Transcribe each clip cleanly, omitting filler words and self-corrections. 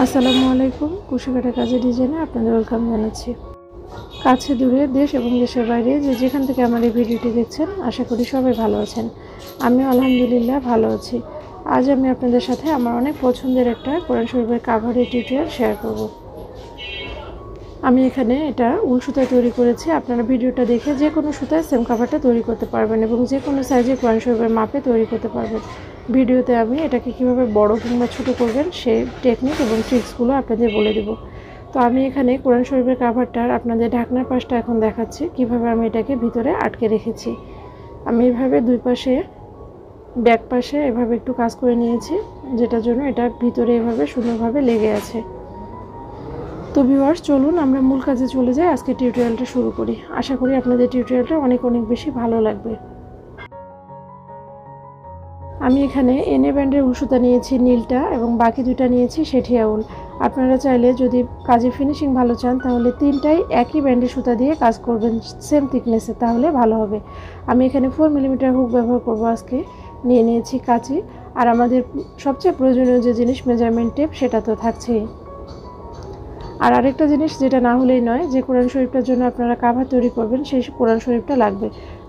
আসসালামু আলাইকুম। কুশিকাটা কাজের ডিজাইনে আপনাদের ওয়েলকাম জানাচ্ছি। কাছে দূরে দেশ এবং দেশের বাইরে যে যেখান থেকে আমার এই ভিডিওটি দেখছেন, আশা করি সবাই ভালো আছেন। আমি আলহামদুলিল্লাহ ভালো আছি। আজ আমি আপনাদের সাথে আমার অনেক পছন্দের একটা কোরআন শরীফের কাভারের টিউটোরিয়াল শেয়ার করব। আমি এখানে এটা উল সুতায় তৈরি করেছি। আপনারা ভিডিওটা দেখে যে কোনো সুতায় সেম কাভারটা তৈরি করতে পারবেন এবং যে কোনো সাইজে কোরআন শরীফের মাপে তৈরি করতে পারবেন। ভিডিওতে আমি এটাকে কিভাবে বড় কিংবা ছোট করবেন সেই টেকনিক এবং ট্রিক্সগুলো আপনাদের বলে দেব। তো আমি এখানে কোরআন শরীফের কাভারটার আপনাদের ঢাকনার পাশটা এখন দেখাচ্ছি কিভাবে আমি এটাকে ভিতরে আটকে রেখেছি। আমি এইভাবে দুই পাশে ব্যাক পাশে এভাবে একটু কাজ করে নিয়েছি, যেটার জন্য এটা ভিতরে এভাবে সুন্দরভাবে লেগে আছে। তো ভিউয়ার্স, চলুন আমরা মূল কাজে চলে যাই। আজকে টিউটোরিয়ালটা শুরু করি। আশা করি আপনাদের টিউটোরিয়ালটা অনেক বেশি ভালো লাগবে। আমি এখানে এনে ব্যান্ডের উল সুতা নিয়েছি নীলটা এবং বাকি দুইটা নিয়েছি শেঠিয়া উল। আপনারা চাইলে যদি কাজে ফিনিশিং ভালো চান তাহলে তিনটাই একই ব্যান্ডের সুতা দিয়ে কাজ করবেন সেম থিকনেসে, তাহলে ভালো হবে। আমি এখানে 4 মিলিমিটার হুক ব্যবহার করব। আজকে নিয়ে নিয়েছি কাঁচি, আর আমাদের সবচেয়ে প্রয়োজনীয় যে জিনিস মেজারমেন্ট টেপ, সেটা তো থাকছেই। আর আরেকটা জিনিস যেটা না হলেই নয়, যে কোরআন শরীফটার জন্য আপনারা কাভার তৈরি করবেন সেই কোরআন শরীফটা লাগবে।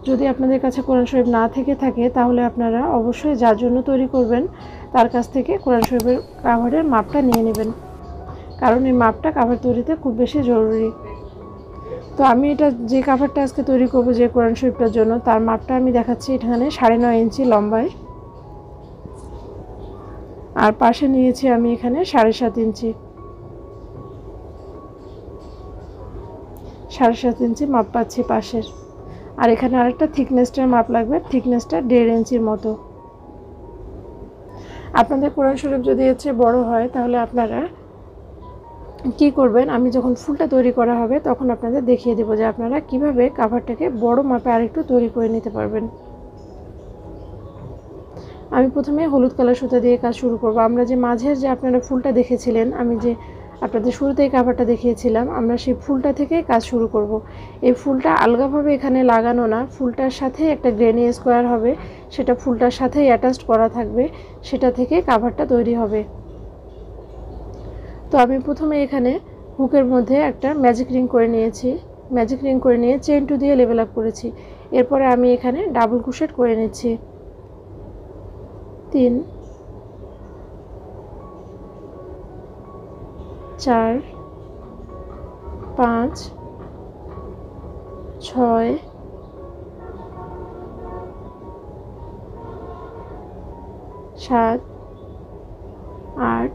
যদি আপনাদের কাছে কোরআন শরীফ না থেকে থাকে তাহলে আপনারা অবশ্যই যার জন্য তৈরি করবেন তার কাছ থেকে কোরআন শরীফের কাভারের মাপটা নিয়ে নেবেন, কারণ এই মাপটা কাভার তৈরিতে খুব বেশি জরুরি। তো আমি এটা যে কাভারটা আজকে তৈরি করব যে কোরআন শরীফটার জন্য, তার মাপটা আমি দেখাচ্ছি এখানে 9.5 ইঞ্চি লম্বায়, আর পাশে নিয়েছি আমি এখানে 7.5 ইঞ্চি। 7.5 ইঞ্চি মাপ পাচ্ছি পাশের। আর এখানে আরেকটা থিকনেসটার মাপ লাগবে, থিকনেসটা 1.5 ইঞ্চির মতো। আপনাদের কোরআন শরীফ যদি এর চেয়ে বড় হয় তাহলে আপনারা কি করবেন, আমি যখন ফুলটা তৈরি করা হবে তখন আপনাদের দেখিয়ে দেবো যে আপনারা কিভাবে কাভারটাকে বড় মাপে আরেকটু তৈরি করে নিতে পারবেন। আমি প্রথমে হলুদ কালার সুতা দিয়ে কাজ শুরু করব। আমরা যে মাঝের যে আপনারা ফুলটা দেখেছিলেন, আমি যে আপনাদের শুরুতেই কাভারটা দেখিয়েছিলাম, আমরা সেই ফুলটা থেকে কাজ শুরু করব। এই ফুলটা আলগাভাবে এখানে লাগানো না, ফুলটার সাথে একটা গ্রেনি স্কোয়ার হবে, সেটা ফুলটার সাথেই অ্যাটাচড করা থাকবে, সেটা থেকে কাভারটা তৈরি হবে। তো আমি প্রথমে এখানে হুকের মধ্যে একটা ম্যাজিক রিং করে নিয়েছি। ম্যাজিক রিং করে নিয়ে চেইন টু দিয়ে লেভেল আপ করেছি। এরপরে আমি এখানে ডাবল ক্রোশেট করে নিচ্ছি। 3 4 5 6 7 8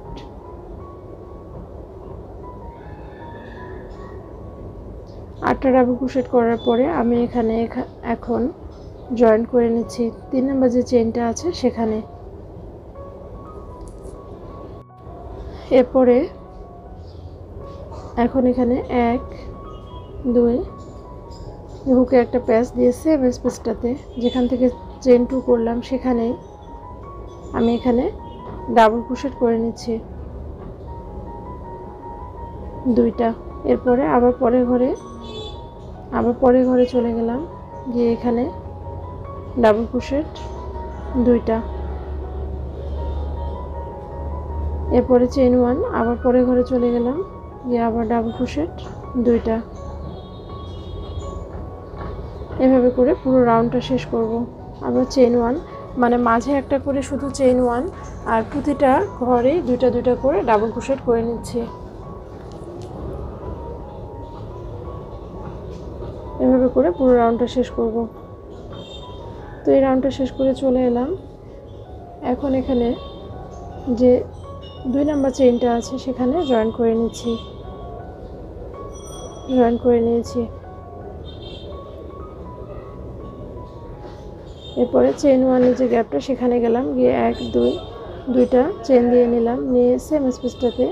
8টা ডাবল ক্রোশেট করার পরে আমি এখানে এখন জয়েন করে নিচ্ছি 3 নম্বর যে চেইনটা আছে সেখানে। এরপরে এখন এখানে 1 2 হুকে একটা প্যাচ দিয়ে সেম স্পেসটাতে যেখান থেকে চেইন 2 করলাম সেখানেই আমি এখানে ডাবল ক্রোশেট করে নিচ্ছি 2টা। এরপরে আবার পরের ঘরে চলে গেলাম, গিয়ে এখানে ডাবল ক্রোশেট 2টা। এরপরে চেইন 1, আবার পরের ঘরে চলে গেলাম, গিয়ে আবার ডাবল ক্রোশেট 2টা। এভাবে করে পুরো রাউন্ডটা শেষ করব। আবার চেইন 1, মানে মাঝে একটা করে শুধু চেইন 1, আর প্রতিটা ঘরেই 2টা করে ডাবল ক্রোশেট করে নিচ্ছি। এভাবে করে পুরো রাউন্ডটা শেষ করব। তো এই রাউন্ডটা শেষ করে চলে এলাম। এখন এখানে যে 2 নাম্বার চেইনটা আছে সেখানে জয়েন করে নিয়েছি। এরপরে চেইন 1-এর যে গ্যাপটা সেখানে গেলাম, গিয়ে 1 2টা চেইন দিয়ে নিলাম, নিয়ে সেম স্পেসটাতে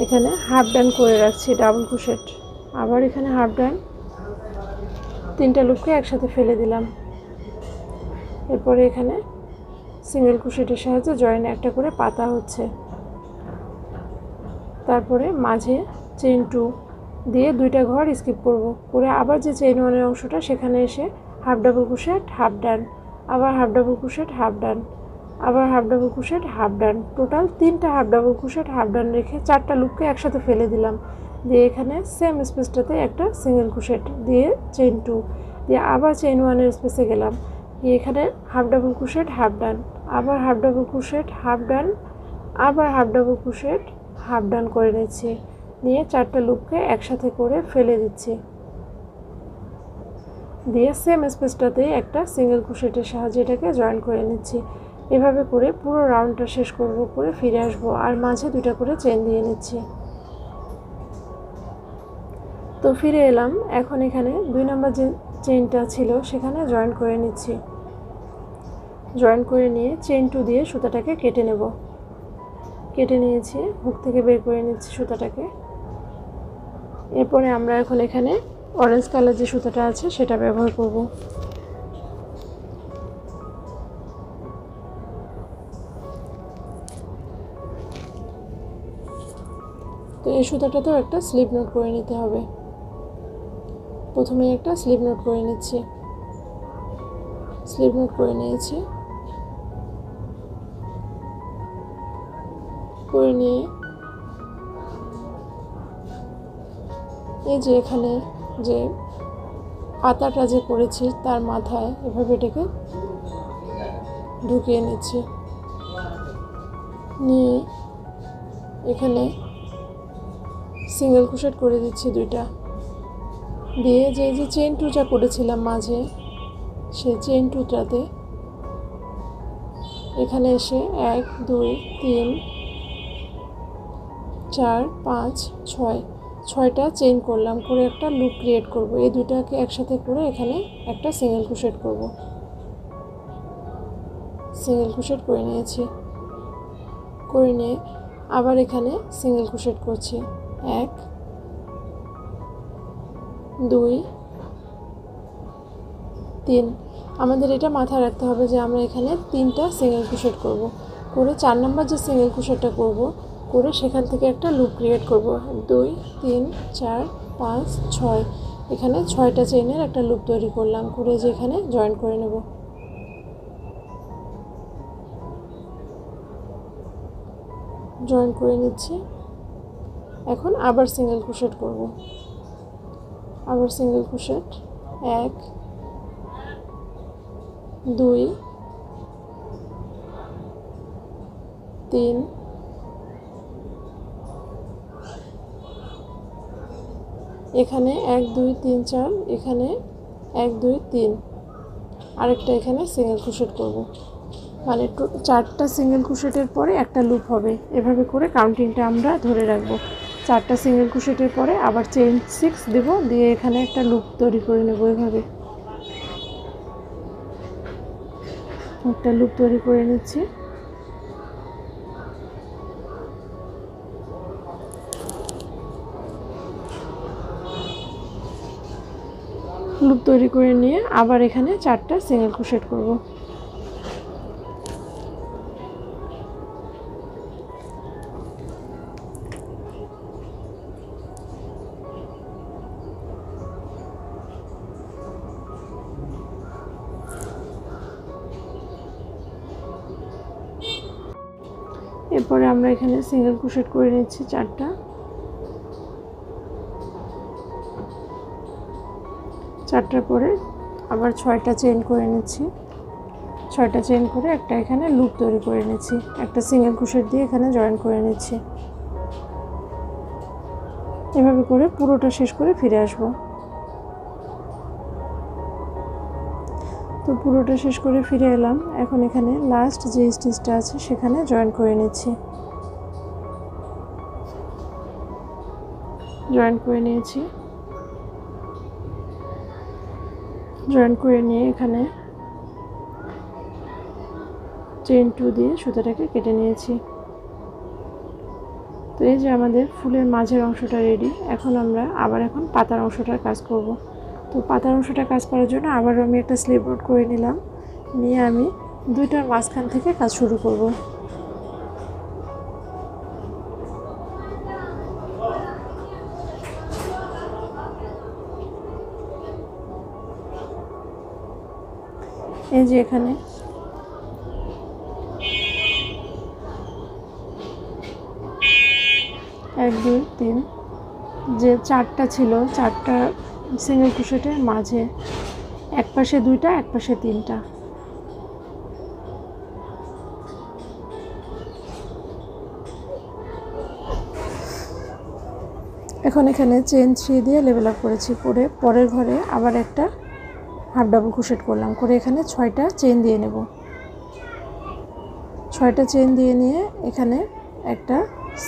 এখানে হাফ ডান করে রাখছি ডাবল ক্রোশেট। আবার এখানে হাফ ডান, 3টা লুপকে একসাথে ফেলে দিলাম। এরপরে এখানে সিঙ্গেল ক্রোশেটের সাহায্যে জয়েনে একটা করে পাতা হচ্ছে। তারপরে মাঝে চেইন 2 দিয়ে 2টা ঘর স্কিপ করব, করে আবার যে চেইন 1-এর অংশটা সেখানে এসে half double crochet half done, আবার half double crochet half done, আবার half double crochet half done, total 3টা half double crochet half done রেখে 4টা লুপকে একসাথে ফেলে দিলাম। দিয়ে এখানে সেম স্পেসটাতে একটা সিঙ্গেল ক্রোশেট দিয়ে চেইন 2 দিয়ে আবার চেইন 1-এর স্পেসে গেলাম। দিয়ে এখানে half double crochet half done, আবার half double crochet half done, আবার half double crochet half done করে নিচ্ছি। নিয়ে 4টা লুপকে একসাথে করে ফেলে দিচ্ছি। দিয়ে সেম স্পেসটাতে একটা সিঙ্গেল ক্রোশেটের সাহায্যে এটাকে জয়েন করে নিচ্ছি। এভাবে করে পুরো রাউন্ডটা শেষ করব, করে ফিরে আসব আর মাঝে 2টা করে চেইন দিয়ে নিচ্ছি। তো ফিরে এলাম। এখন এখানে 2 নম্বর যে চেইনটা ছিল সেখানে জয়েন করে নিচ্ছি। জয়েন করে নিয়ে চেইন 2 দিয়ে সুতাটাকে কেটে নেব। কেটে নিয়েছি, হুক থেকে বের করে নিচ্ছি সুতাটাকে। এরপরে আমরা এখন এখানে অরেঞ্জ কালার যে সুতাটা আছে সেটা ব্যবহার করব। তো এই সুতাটাতেও একটা স্লিপ নোট করে নিতে হবে। প্রথমে একটা স্লিপ নোট করে নিচ্ছি। স্লিপ নোট করে নিয়েছি। করে নিয়ে এই যে এখানে যে পাতাটা যে করেছি তার মাথায় এভাবে এটাকে ঢুকিয়ে নিচ্ছি। নিয়ে এখানে সিঙ্গেল ক্রোশেট করে দিচ্ছি 2টা। দিয়ে যে চেইন 2টা করেছিলাম মাঝে, সেই চেইন 2টাতে এখানে এসে 1 2 3 4 5 6টা চেইন করলাম, করে একটা লুপ ক্রিয়েট করব। এই 2টাকে একসাথে করে এখানে একটা সিঙ্গেল ক্রোশেট করব। সিঙ্গেল ক্রোশেট করে নিয়েছি। করে নিয়ে আবার এখানে সিঙ্গেল ক্রোশেট করছি। 1 2 3। আমাদের এটা মাথায় রাখতে হবে যে আমরা এখানে 3টা সিঙ্গেল ক্রোশেট করব। করে 4 নম্বর যে সিঙ্গেল ক্রোশেটটা করব, করে সেখান থেকে একটা লুপ ক্রিয়েট করব। 2 3 4 5 6, এখানে 6টা চেইনের একটা লুপ তৈরি করলাম। করে যে এখানে জয়েন করে নেব। জয়েন করে নিচ্ছি। এখন আবার সিঙ্গেল ক্রোশেট করব। আবার সিঙ্গেল ক্রোশেট 1 2 3 এখানে 1 2 3 4, এখানে 1 2 3, আরেকটা এখানে সিঙ্গেল ক্রোশেট করব। মানে 4টা সিঙ্গেল ক্রোশেটের পরে একটা লুপ হবে। এভাবে করে কাউন্টিংটা আমরা ধরে রাখবো। 4টা সিঙ্গেল ক্রোশেটের পরে আবার চেইন 6 দেব, দিয়ে এখানে একটা লুপ তৈরি করে নেব। এভাবে একটা লুপ তৈরি করে নিচ্ছি। লুপ তৈরি করে নিয়ে আবার এখানে 4টা সিঙ্গেল ক্রোশেট করব। এরপরে আমরা এখানে সিঙ্গেল ক্রোশেট করে নিচ্ছি 4টা। 4টার পরে আবার 6টা চেইন করে নিচ্ছি। 6টা চেইন করে একটা এখানে লুপ তৈরি করে নিচ্ছি। একটা সিঙ্গেল ক্রোশেট দিয়ে এখানে জয়েন করে নিচ্ছি। এভাবে করে পুরোটা শেষ করে ফিরে আসব। তো পুরোটা শেষ করে ফিরে এলাম। এখন এখানে লাস্ট যে স্টিচটা আছে সেখানে জয়েন করে নিচ্ছি। জয়েন করে নিয়েছি। জয়েন করে নিয়ে এখানে চেইন 2 দিয়ে সুতাটাকে কেটে নিয়েছি। তো এই যে আমাদের ফুলের মাঝের অংশটা রেডি। এখন আমরা এখন পাতার অংশটার কাজ করব। তো পাতার অংশটা কাজ করার জন্য আবারও আমি একটা স্লিপ নোট করে নিলাম। নিয়ে আমি 2টার মাঝখান থেকে কাজ শুরু করব। এই যে এখানে 1 2 3 যে 4টা ছিল 4টা সিঙ্গেল ক্রোশেটের মাঝে এক পাশে 2টা এক পাশে 3টা। এখন এখানে চেইন 3 দিয়ে লেভেল আপ করেছি, করে পরের ঘরে আবার একটা হাফ ডাবল ক্রোশেট করলাম, করে এখানে 6টা চেইন দিয়ে নেব। 6টা চেইন দিয়ে নিয়ে এখানে একটা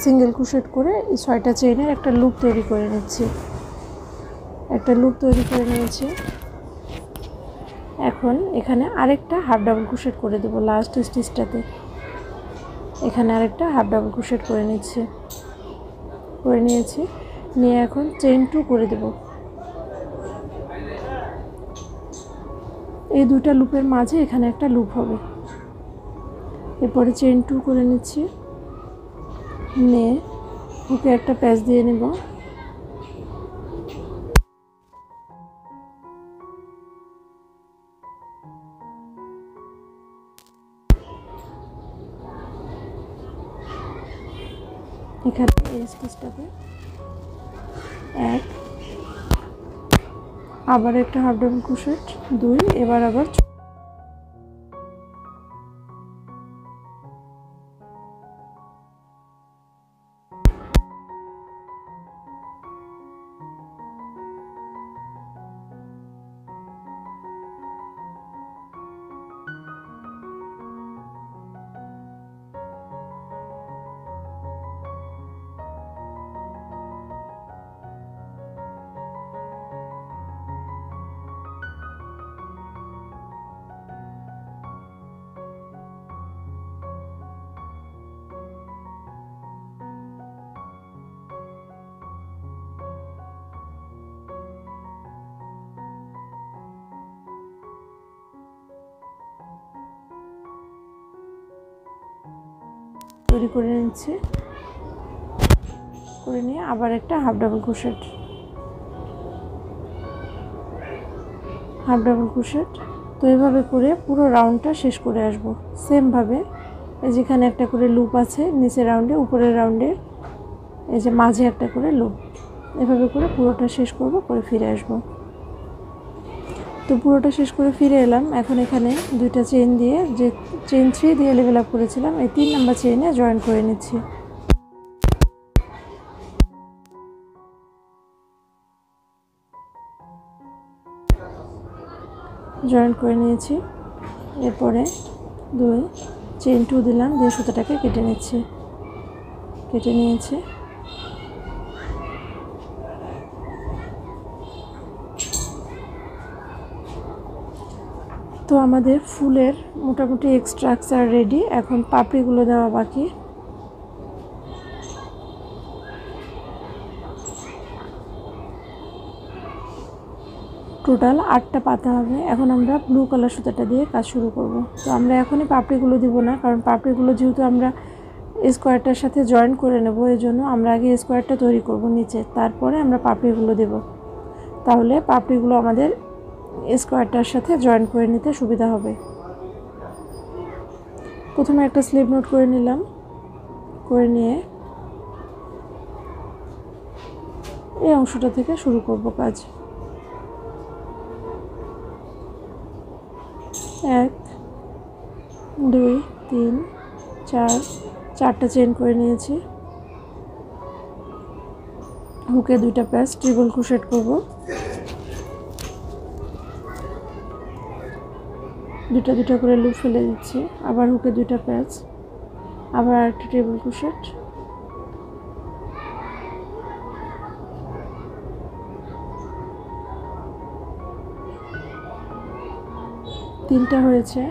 সিঙ্গেল ক্রোশেট করে এই 6টা চেইনের একটা লুপ তৈরি করে নিচ্ছি। একটা লুপ তৈরি করে নিয়েছি। এখন এখানে আরেকটা হাফ ডাবল ক্রোশেট করে দেব লাস্ট স্টিচটাতে। এখানে আরেকটা হাফ ডাবল ক্রোশেট করে নিচ্ছি, করে নিয়েছি। নিয়ে এখন চেইন 2 করে দেব। এই দুটো লুপের মাঝে এখানে একটা লুপ হবে। এরপরে চেইন 2 করে নিচ্ছি, নিয়ে হুকে একটা প্যাচ দিয়ে নেব। এখানে এই স্টিচটাতে এক, আবার একটা হাফ ডাবল ক্রোশেট 2, এবার আবার তৈরি করে নিচ্ছি। করে নিয়ে আবার একটা half double crochet, half double crochet. তো এইভাবে করে পুরো রাউন্ডটা শেষ করে আসব। সেমভাবে এই যেখানে একটা করে লুপ আছে নিচের রাউন্ডে, উপরের রাউন্ডে এই যে মাঝে একটা করে লুপ, এভাবে করে পুরোটা শেষ করব, করে ফিরে আসব। তো পুরোটা শেষ করে ফিরে এলাম। এখন এখানে 2টা চেইন দিয়ে, যে চেইন 3 দিয়ে লেভেল আপ করেছিলাম, এই 3 নাম্বার চেইনে জয়েন করে নিচ্ছি। জয়েন করে নিয়েছি। এরপরে 2 চেইন 2 দিলাম, দিয়ে সুতাটাকে কেটে নিচ্ছি। কেটে নিয়েছি। তো আমাদের ফুলের মোটামুটি স্ট্রাকচার রেডি। এখন পাপড়িগুলো দেওয়া বাকি। টোটাল 8টা পাতা হবে। এখন আমরা ব্লু কালার সুতাটা দিয়ে কাজ শুরু করব। তো আমরা এখনই পাপড়িগুলো দিব না, কারণ পাপড়িগুলো যেহেতু আমরা স্কোয়ারটার সাথে জয়েন করে নেব, এই জন্য আমরা আগে স্কোয়ারটা তৈরি করব নিচে, তারপরে আমরা পাপড়িগুলো দেব। তাহলে পাপড়িগুলো আমাদের স্কোয়ারটার সাথে জয়েন করে নিতে সুবিধা হবে। প্রথমে একটা স্লিপ নোট করে নিলাম, করে নিয়ে এই অংশটা থেকে শুরু করব কাজ। 1 2 3 4, 4টা চেইন করে নিয়েছি। হুকে 2টা প্যাচ ট্রিপল ক্রোশেট করব। 2টা করে লুপ ফেলে দিচ্ছি। আবার হুকে 2টা প্যাচ, আবার একটা ট্রিপল ক্রোশেট, তিনটা হয়েছে।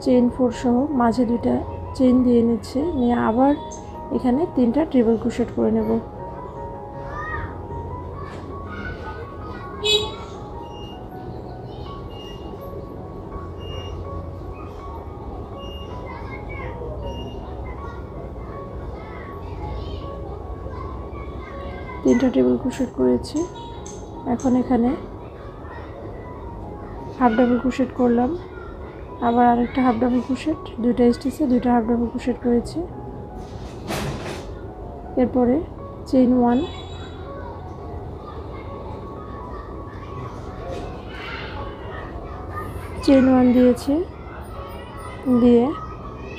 চেইন 4 সহ মাঝে 2টা চেইন দিয়ে নিচ্ছে, নিয়ে আবার এখানে 3টা ট্রিপল ক্রোশেট করে নেব। তিনটা ট্রিপল ক্রোশেট করেছি। এখন এখানে হাফ ডাবল ক্রোশেট করলাম, আবার আরেকটা হাফ ডাবল ক্রোশেট, 2টা স্টিচে 2টা হাফ ডাবল ক্রোশেট করেছি। এরপরে চেইন 1, চেইন 1 দিয়েছি, দিয়ে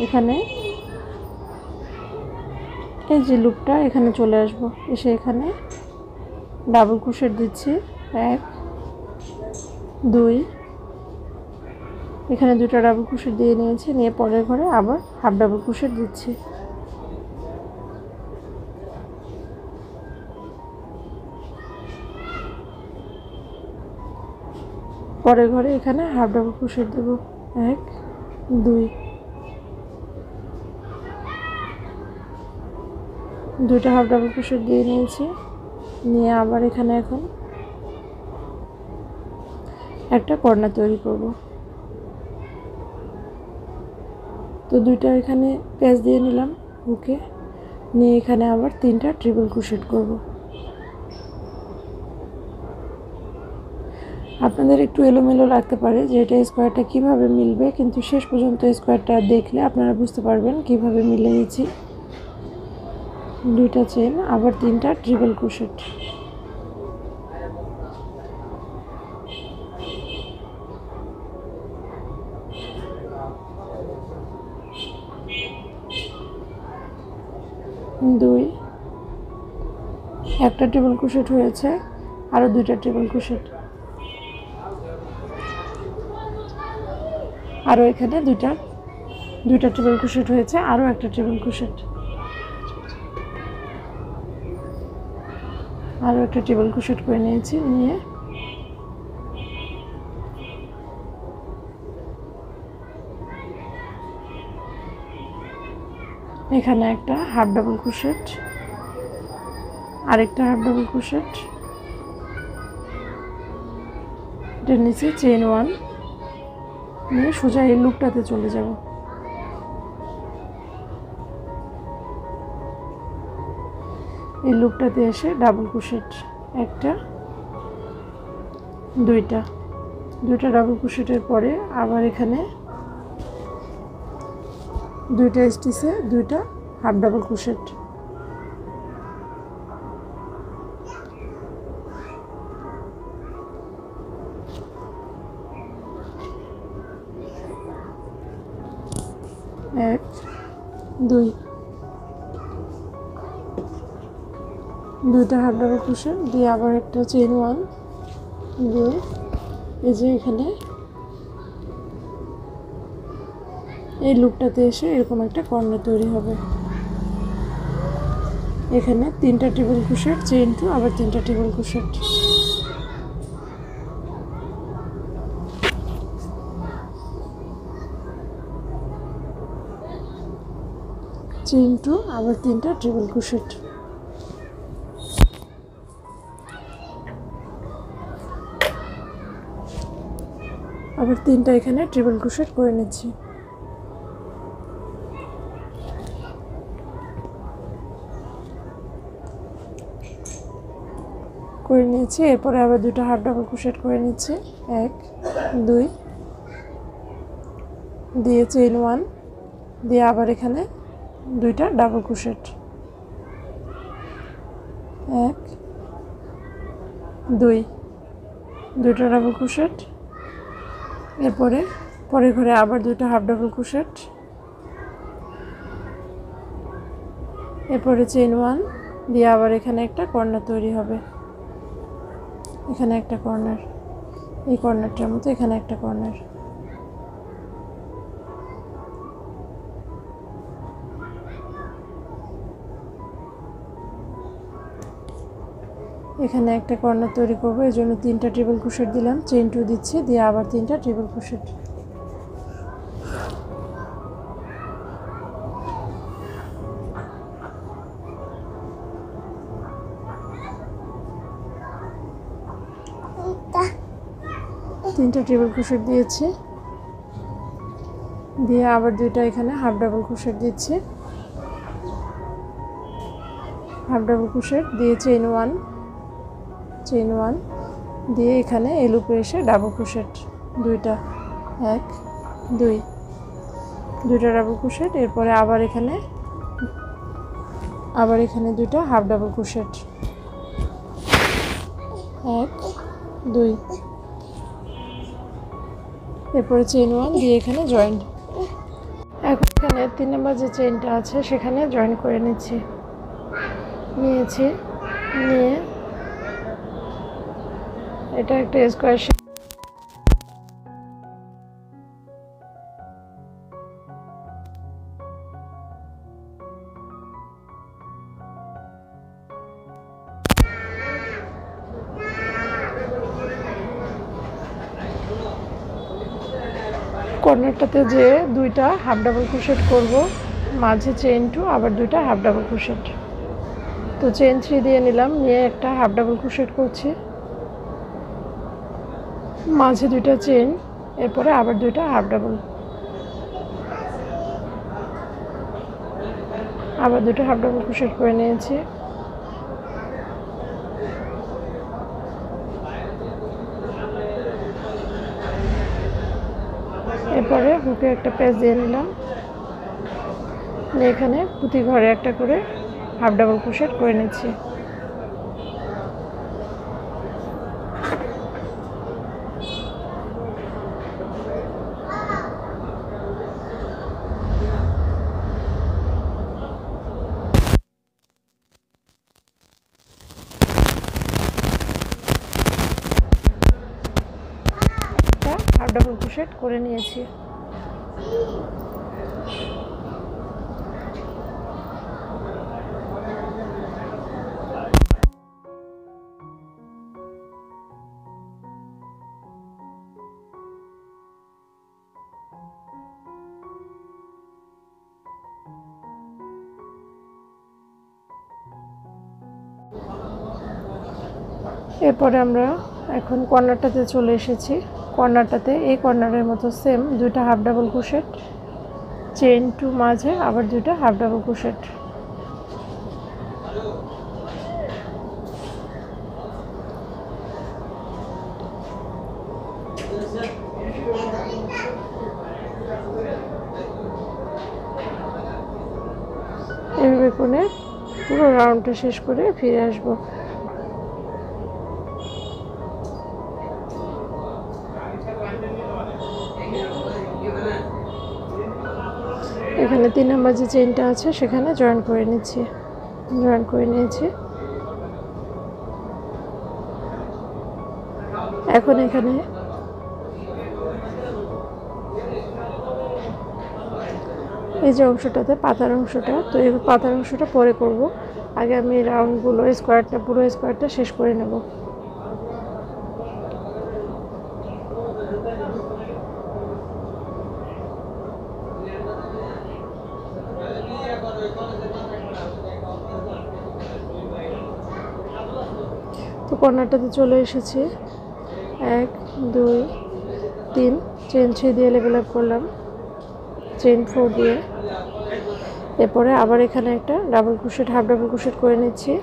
এখানে এই যে লুপটা এখানে চলে আসবো, এসে এখানে ডাবল ক্রোশেট দিচ্ছি 1 2, এখানে দুটো ডাবল ক্রোশেট দিয়ে নিয়েছি, নিয়ে পরের ঘরে আবার হাফ ডাবল ক্রোশেট দিচ্ছি। পরের ঘরে এখানে হাফ ডাবল ক্রোশেট দেব 1 2, দুটো হাফ ডাবল ক্রোশেট দিয়ে নিয়েছি, নিয়ে আবার এখানে এখন একটা কর্নার তৈরি করব। তো দুইটা এখানে প্যাচ দিয়ে নিলাম হুকে, নিয়ে এখানে আবার 3টা ট্রিপল ক্রোশেট করব। আপনাদের একটু এলোমেলো লাগতে পারে যে এটা স্কোয়ারটা কিভাবে মিলবে, কিন্তু শেষ পর্যন্ত স্কোয়ারটা দেখলে আপনারা বুঝতে পারবেন কিভাবে মিলিয়েছি। দুইটা চেন, আবার 3টা ট্রিপল ক্রোশেট, দুই, একটা ট্রিপল ক্রোশেট হয়েছে, আরো 2টা ট্রিপল ক্রোশেট, আরো এখানে দুইটা ট্রিপল ক্রোশেট হয়েছে, আরো একটা ট্রিপল ক্রোশেট, আরো একটা ট্রিপল ক্রোশেট করে নিয়েছি, নিয়ে এখানে একটা হাফ ডাবল ক্রোশেট, আরেকটা হাফ ডাবল ক্রোশেট, এটার নিচে চেইন 1 নিয়ে সোজা এই লুপটাতে চলে যাব। এই লুপটাতে এসে ডাবল ক্রোশেট, একটা দুইটা ডাবল ক্রোশেটের পরে আবার এখানে 2টা স্টিচে 2টা হাফ ডাবল ক্রোশেট, এক দুই, 2টা হাফ ডাবল ক্রোশেট দিয়ে আবার একটা চেইন 1 দিয়ে এই যে এখানে এই লুপটাতে এসে এরকম একটা কর্নার তৈরি হবে। এখানে 3টা ট্রিপল ক্রোশেট, চেইন 2, আবার 3টা ট্রিপল ক্রোশেট, চেইন 2, আবার 3টা ট্রিপল ক্রোশেট, আবার 3টা এখানে ট্রিপল ক্রোশেট করে নিচ্ছি। করে নিয়েছি, এরপরে আবার 2টা হাফ ডাবল ক্রোশেট করে নিচ্ছি 1 2, দিয়ে চেইন 1 দিয়ে আবার এখানে 2টা ডাবল ক্রোশেট, 1 2, 2টা ডাবল ক্রোশেট, এরপরে পরের ঘরে আবার 2টা হাফ ডাবল ক্রোশেট, এরপরে চেইন 1 দিয়ে আবার এখানে একটা কর্নার তৈরি হবে, এখানে একটা কর্নার, এই কর্নারটার মতো এখানে একটা কর্নার, এখানে একটা কর্নার তৈরি করবো, এই জন্য 3টা ট্রিপল ক্রোশেট দিলাম, চেইন 2 দিচ্ছি, দিয়ে আবার 3টা ট্রিপল ক্রোশেট, তিনটা ট্রিপল ক্রোশেট দিয়েছি, দিয়ে আবার 2টা এখানে হাফ ডাবল ক্রোশেট দিচ্ছি, হাফ ডাবল ক্রোশেট দিয়ে চেইন 1 দিয়ে এখানে এই লুপে এসে ডাবল ক্রোশেট 2টা 1 2, 2টা ডাবল ক্রোশেট, এরপরে আবার এখানে আবার এখানে দুইটা হাফ ডাবল ক্রোশেট, 1 2, এরপরে চেইন 1 দিয়ে এখানে জয়েন। এখন এখানে 3 নম্বর যে চেইনটা আছে সেখানে জয়েন করে নিয়েছি, নিয়ে এটা একটা স্কোয়ার শেপ, কর্নারটাতে যে দুইটা হাফ ডাবল ক্রোশেট করব, মাঝে চেইন 2 আবার দুইটা হাফ ডাবল ক্রোশেট। তো চেইন 3 দিয়ে নিলাম, নিয়ে একটা হাফ ডাবল ক্রোশেট করছি, মাঝে দুইটা চেইন, এরপরে আবার দুইটা হাফ ডাবল, আবার দুটো হাফ ডাবল ক্রোশেট করে নিয়েছি। এরপরে হুকে একটা প্যাচ দিয়ে নিলাম, এখানে প্রতি ঘরে একটা করে হাফ ডাবল ক্রোশেট করে নিচ্ছি। হাফ ডাবল ক্রোশেট করে নিয়েছি। এরপরে আমরা এখন কর্নারটাতে চলে এসেছি। কর্নারটাতে এই কর্নারের মতো সেম দুইটা হাফ ডাবল ক্রোশেট, চেইন 2 মাঝে আবার দুইটা হাফ ডাবল ক্রোশেট। এভাবে করে পুরো রাউন্ডটা শেষ করে ফিরে আসবো। এখানে 3 নম্বর যে চেইনটা আছে সেখানে জয়েন করে নিয়েছি। এখন এখানে এই যে অংশটাতে পাতার অংশটা, তো এই পাতার অংশটা পরে করব, আগে আমি রাউন্ডগুলো পুরো স্কোয়ারটা শেষ করে নেব। তো কর্নারটাতে চলে এসেছি, 1 2 3 চেইন 3 দিয়ে লেভেল আপ করলাম, চেইন 4 দিয়ে, এরপরে আবার এখানে একটা double crochet half double crochet করে নিচ্ছি।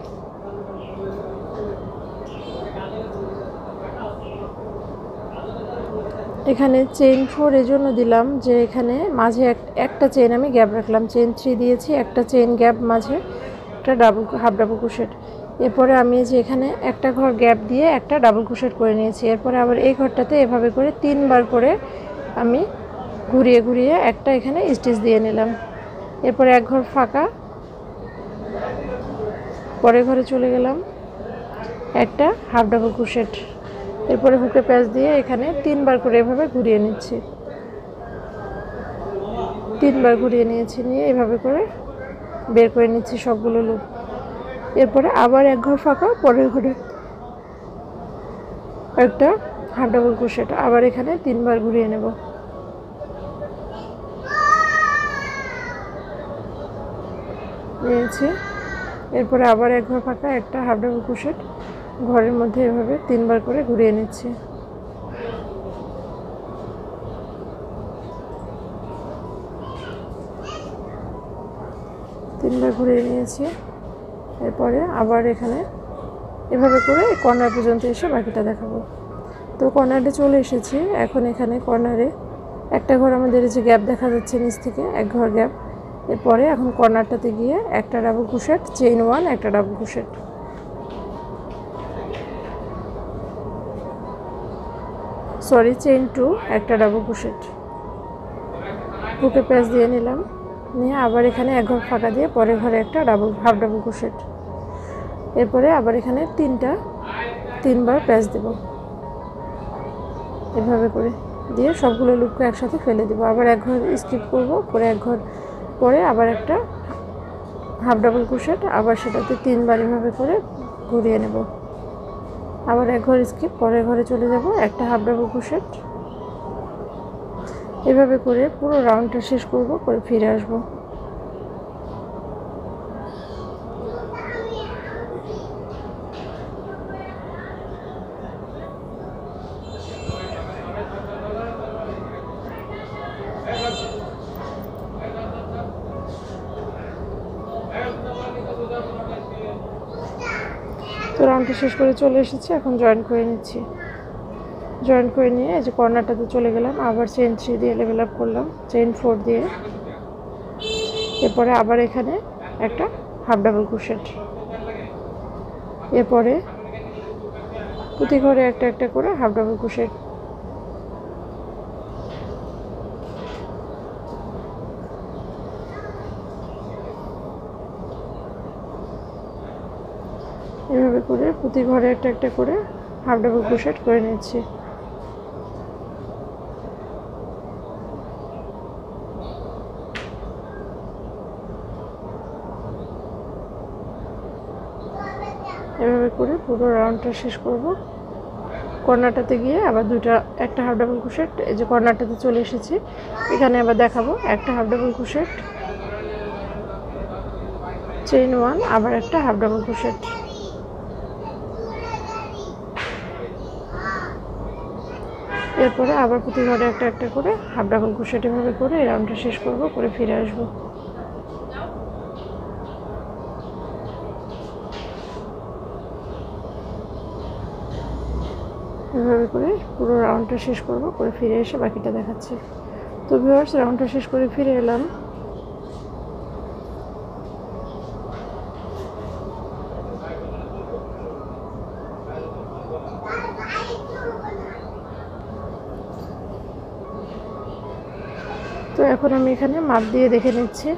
এখানে চেইন 4 এর জন্য দিলাম যে এখানে মাঝে একটা চেইন আমি গ্যাপ রাখলাম, চেইন 3 দিয়েছি, একটা চেইন গ্যাপ, মাঝে একটা হাফ ডাবল ক্রোশেট। এরপরে আমি যে এখানে একটা ঘর গ্যাপ দিয়ে একটা ডাবল ক্রোশেট করে নিয়েছি। এরপরে আবার এই ঘরটাতে এভাবে করে 3 বার করে আমি ঘুরিয়ে একটা এখানে স্টিচ দিয়ে নিলাম। এরপরে এক ঘর ফাঁকা, পরের ঘরে চলে গেলাম, একটা হাফ ডাবল ক্রোশেট। এরপরে হুকে প্যাচ দিয়ে এখানে 3 বার করে এভাবে ঘুরিয়ে নিচ্ছি, 3 বার ঘুরিয়ে নিয়েছি, নিয়ে এভাবে করে বের করে নিচ্ছি সবগুলো লুপ। এরপরে আবার এক ঘর ফাঁকা, পরের ঘরে একটা হাফ ডাবল ক্রোশেট, আবার এখানে 3 বার ঘুরিয়ে নেব। নিয়েছি, এরপরে আবার এক ঘর ফাঁকা, একটা হাফ ডাবল ক্রোশেট, ঘরের মধ্যে এভাবে 3 বার করে ঘুরিয়ে নিচ্ছি। তিনবার ঘুরিয়ে নিয়েছি। এরপরে আবার এখানে এভাবে করে কর্নার পর্যন্ত এসে বাকিটা দেখাবো। তো কর্নারে চলে এসেছি। এখন এখানে কর্নারে একটা ঘর আমাদের যে গ্যাপ দেখা যাচ্ছে নিচ থেকে, এক ঘর গ্যাপ, এরপরে এখন কর্নারটাতে গিয়ে একটা ডাবল ক্রোশেট, চেইন 1 একটা ডাবল ক্রোশেট, সরি চেইন 2 একটা ডাবল ক্রোশেট, বুকে প্যাচ দিয়ে নিলাম, নিয়ে আবার এখানে এক ঘর ফাঁকা দিয়ে পরের ঘরে একটা হাফ ডাবল ক্রোশেট, এরপরে আবার এখানে তিনবার প্যাচ দেব, এভাবে করে দিয়ে সবগুলো লুপকে একসাথে ফেলে দেবো। আবার এক ঘর স্কিপ করব, করে এক ঘর পরে আবার একটা হাফ ডাবল ক্রোশেট, আবার সেটাতে তিনবার এভাবে করে ঘুরিয়ে নেব, আবার এক ঘর স্কিপ, পরের ঘরে চলে যাব, একটা হাফ ডাবল ক্রোশেট, এভাবে করে পুরো রাউন্ডটা শেষ করব, করে ফিরে আসব। তো রাউন্ডটা শেষ করে চলে এসেছি, এখন জয়েন করে নিচ্ছি। জয়েন করে নিয়ে এই যে কর্নারটাতে চলে গেলাম, আবার চেইন 3 দিয়ে লেভেল আপ করলাম, চেইন 4 দিয়ে, এরপরে আবার এখানে একটা হাফ ডাবল ক্রোশেট, এরপরে প্রতি ঘরে একটা একটা করে হাফ ডাবল ক্রোশেট, এভাবে করে প্রতি ঘরে একটা একটা করে হাফ ডাবল ক্রোশেট করে নিচ্ছি। এভাবে করে পুরো রাউন্ডটা শেষ করব। কর্নারটাতে গিয়ে আবার একটা হাফ ডাবল ক্রোশেট, এই যে কর্নারটাতে চলে এসেছি, এখানে আবার দেখাবো একটা হাফ ডাবল ক্রোশেট, চেইন 1 আবার একটা হাফ ডাবল ক্রোশেট, এরপরে আবার প্রতি ঘরে একটা একটা করে হাফ ডাবল ক্রোশেট, এভাবে করে এই রাউন্ডটা শেষ করব, করে ফিরে আসব। এভাবে করে পুরো রাউন্ডটা শেষ করব, করে ফিরে এসে বাকিটা দেখাচ্ছি। তো ভিউয়ার্স, রাউন্ডটা শেষ করে ফিরে এলাম। তো এখন আমি এখানে মাপ দিয়ে দেখে নিচ্ছি।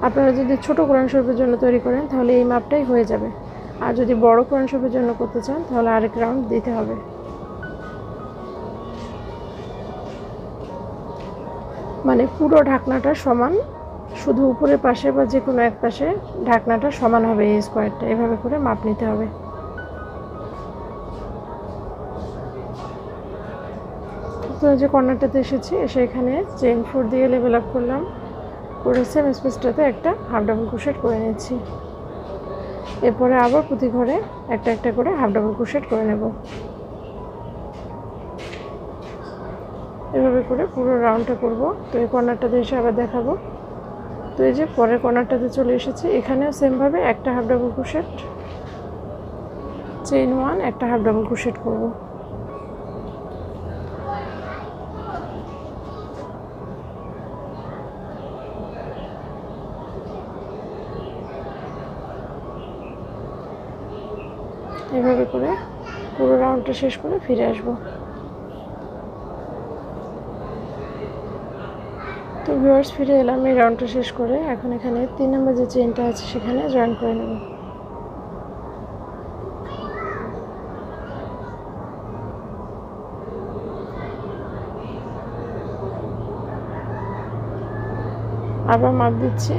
আপনারা যদি ছোট কোরআন শরীফের জন্য তৈরি করেন তাহলে এই মাপটাই হয়ে যাবে, আর যদি বড় কোরআন শরীফের জন্য করতে চান তাহলে আরেক রাউন্ড দিতে হবে। মানে পুরো ঢাকনাটা সমান, শুধু উপরের পাশে বা যে কোনো এক পাশে ঢাকনাটা সমান হবে এই স্কোয়ারটা, এভাবে করে মাপ নিতে হবে। তো যে কর্নারটাতে এসেছি, এসে এখানে চেইন 4 দিয়ে লেভেল আপ করলাম, করে সেম স্পেসটাতে একটা হাফ ডাবল ক্রোশেট করে নিচ্ছি, এরপরে আবার প্রতি ঘরে একটা একটা করে হাফ ডাবল ক্রোশেট করে নেব। এভাবে করে পুরো রাউন্ডটা করব। তো এই কর্নারটাতে এসে আবার দেখাবো। তো এই যে পরের কর্নারটাতে চলে এসেছি, এখানেও সেমভাবে একটা হাফ ডাবল ক্রোশেট, চেইন 1 একটা হাফ ডাবল ক্রোশেট করব। এভাবে করে পুরো রাউন্ডটা শেষ করে ফিরে আসব। তো ভিউয়ার্স, ফিরে এলাম এই রাউন্ডটা শেষ করে। এখন এখানে 3 নম্বর যে চেইনটা আছে সেখানে জয়েন করে নেব। আবার মাপ দিচ্ছি।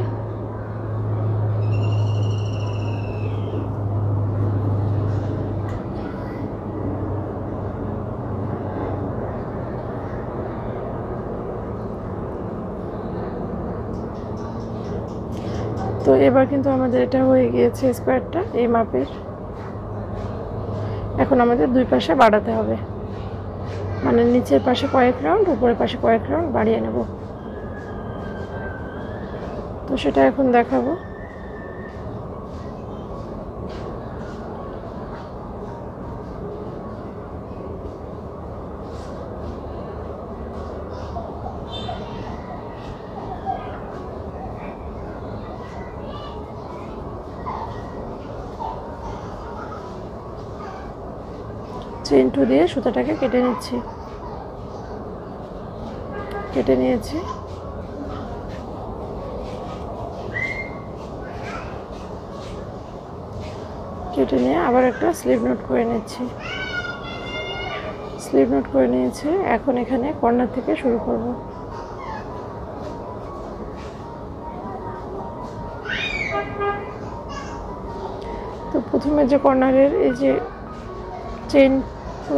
তো এবার কিন্তু আমাদের এটা হয়ে গিয়েছে স্কোয়ারটা এই মাপের। এখন আমাদের দুই পাশে বাড়াতে হবে, মানে নিচের পাশে কয়েক রাউন্ড, উপরের পাশে কয়েক রাউন্ড বাড়িয়ে নেব। তো সেটা এখন দেখাবো। চেইন 2 দিয়ে সুতাটাকে কেটে নিচ্ছি। কেটে নিয়েছি। কেটে নিয়ে আবার একটা স্লিভ নোট করে নিচ্ছি। স্লিভ নোট করে নিয়েছি। এখন এখানে কর্নার থেকে শুরু করব। তো প্রথমে যে কর্নারের এই যে চেইন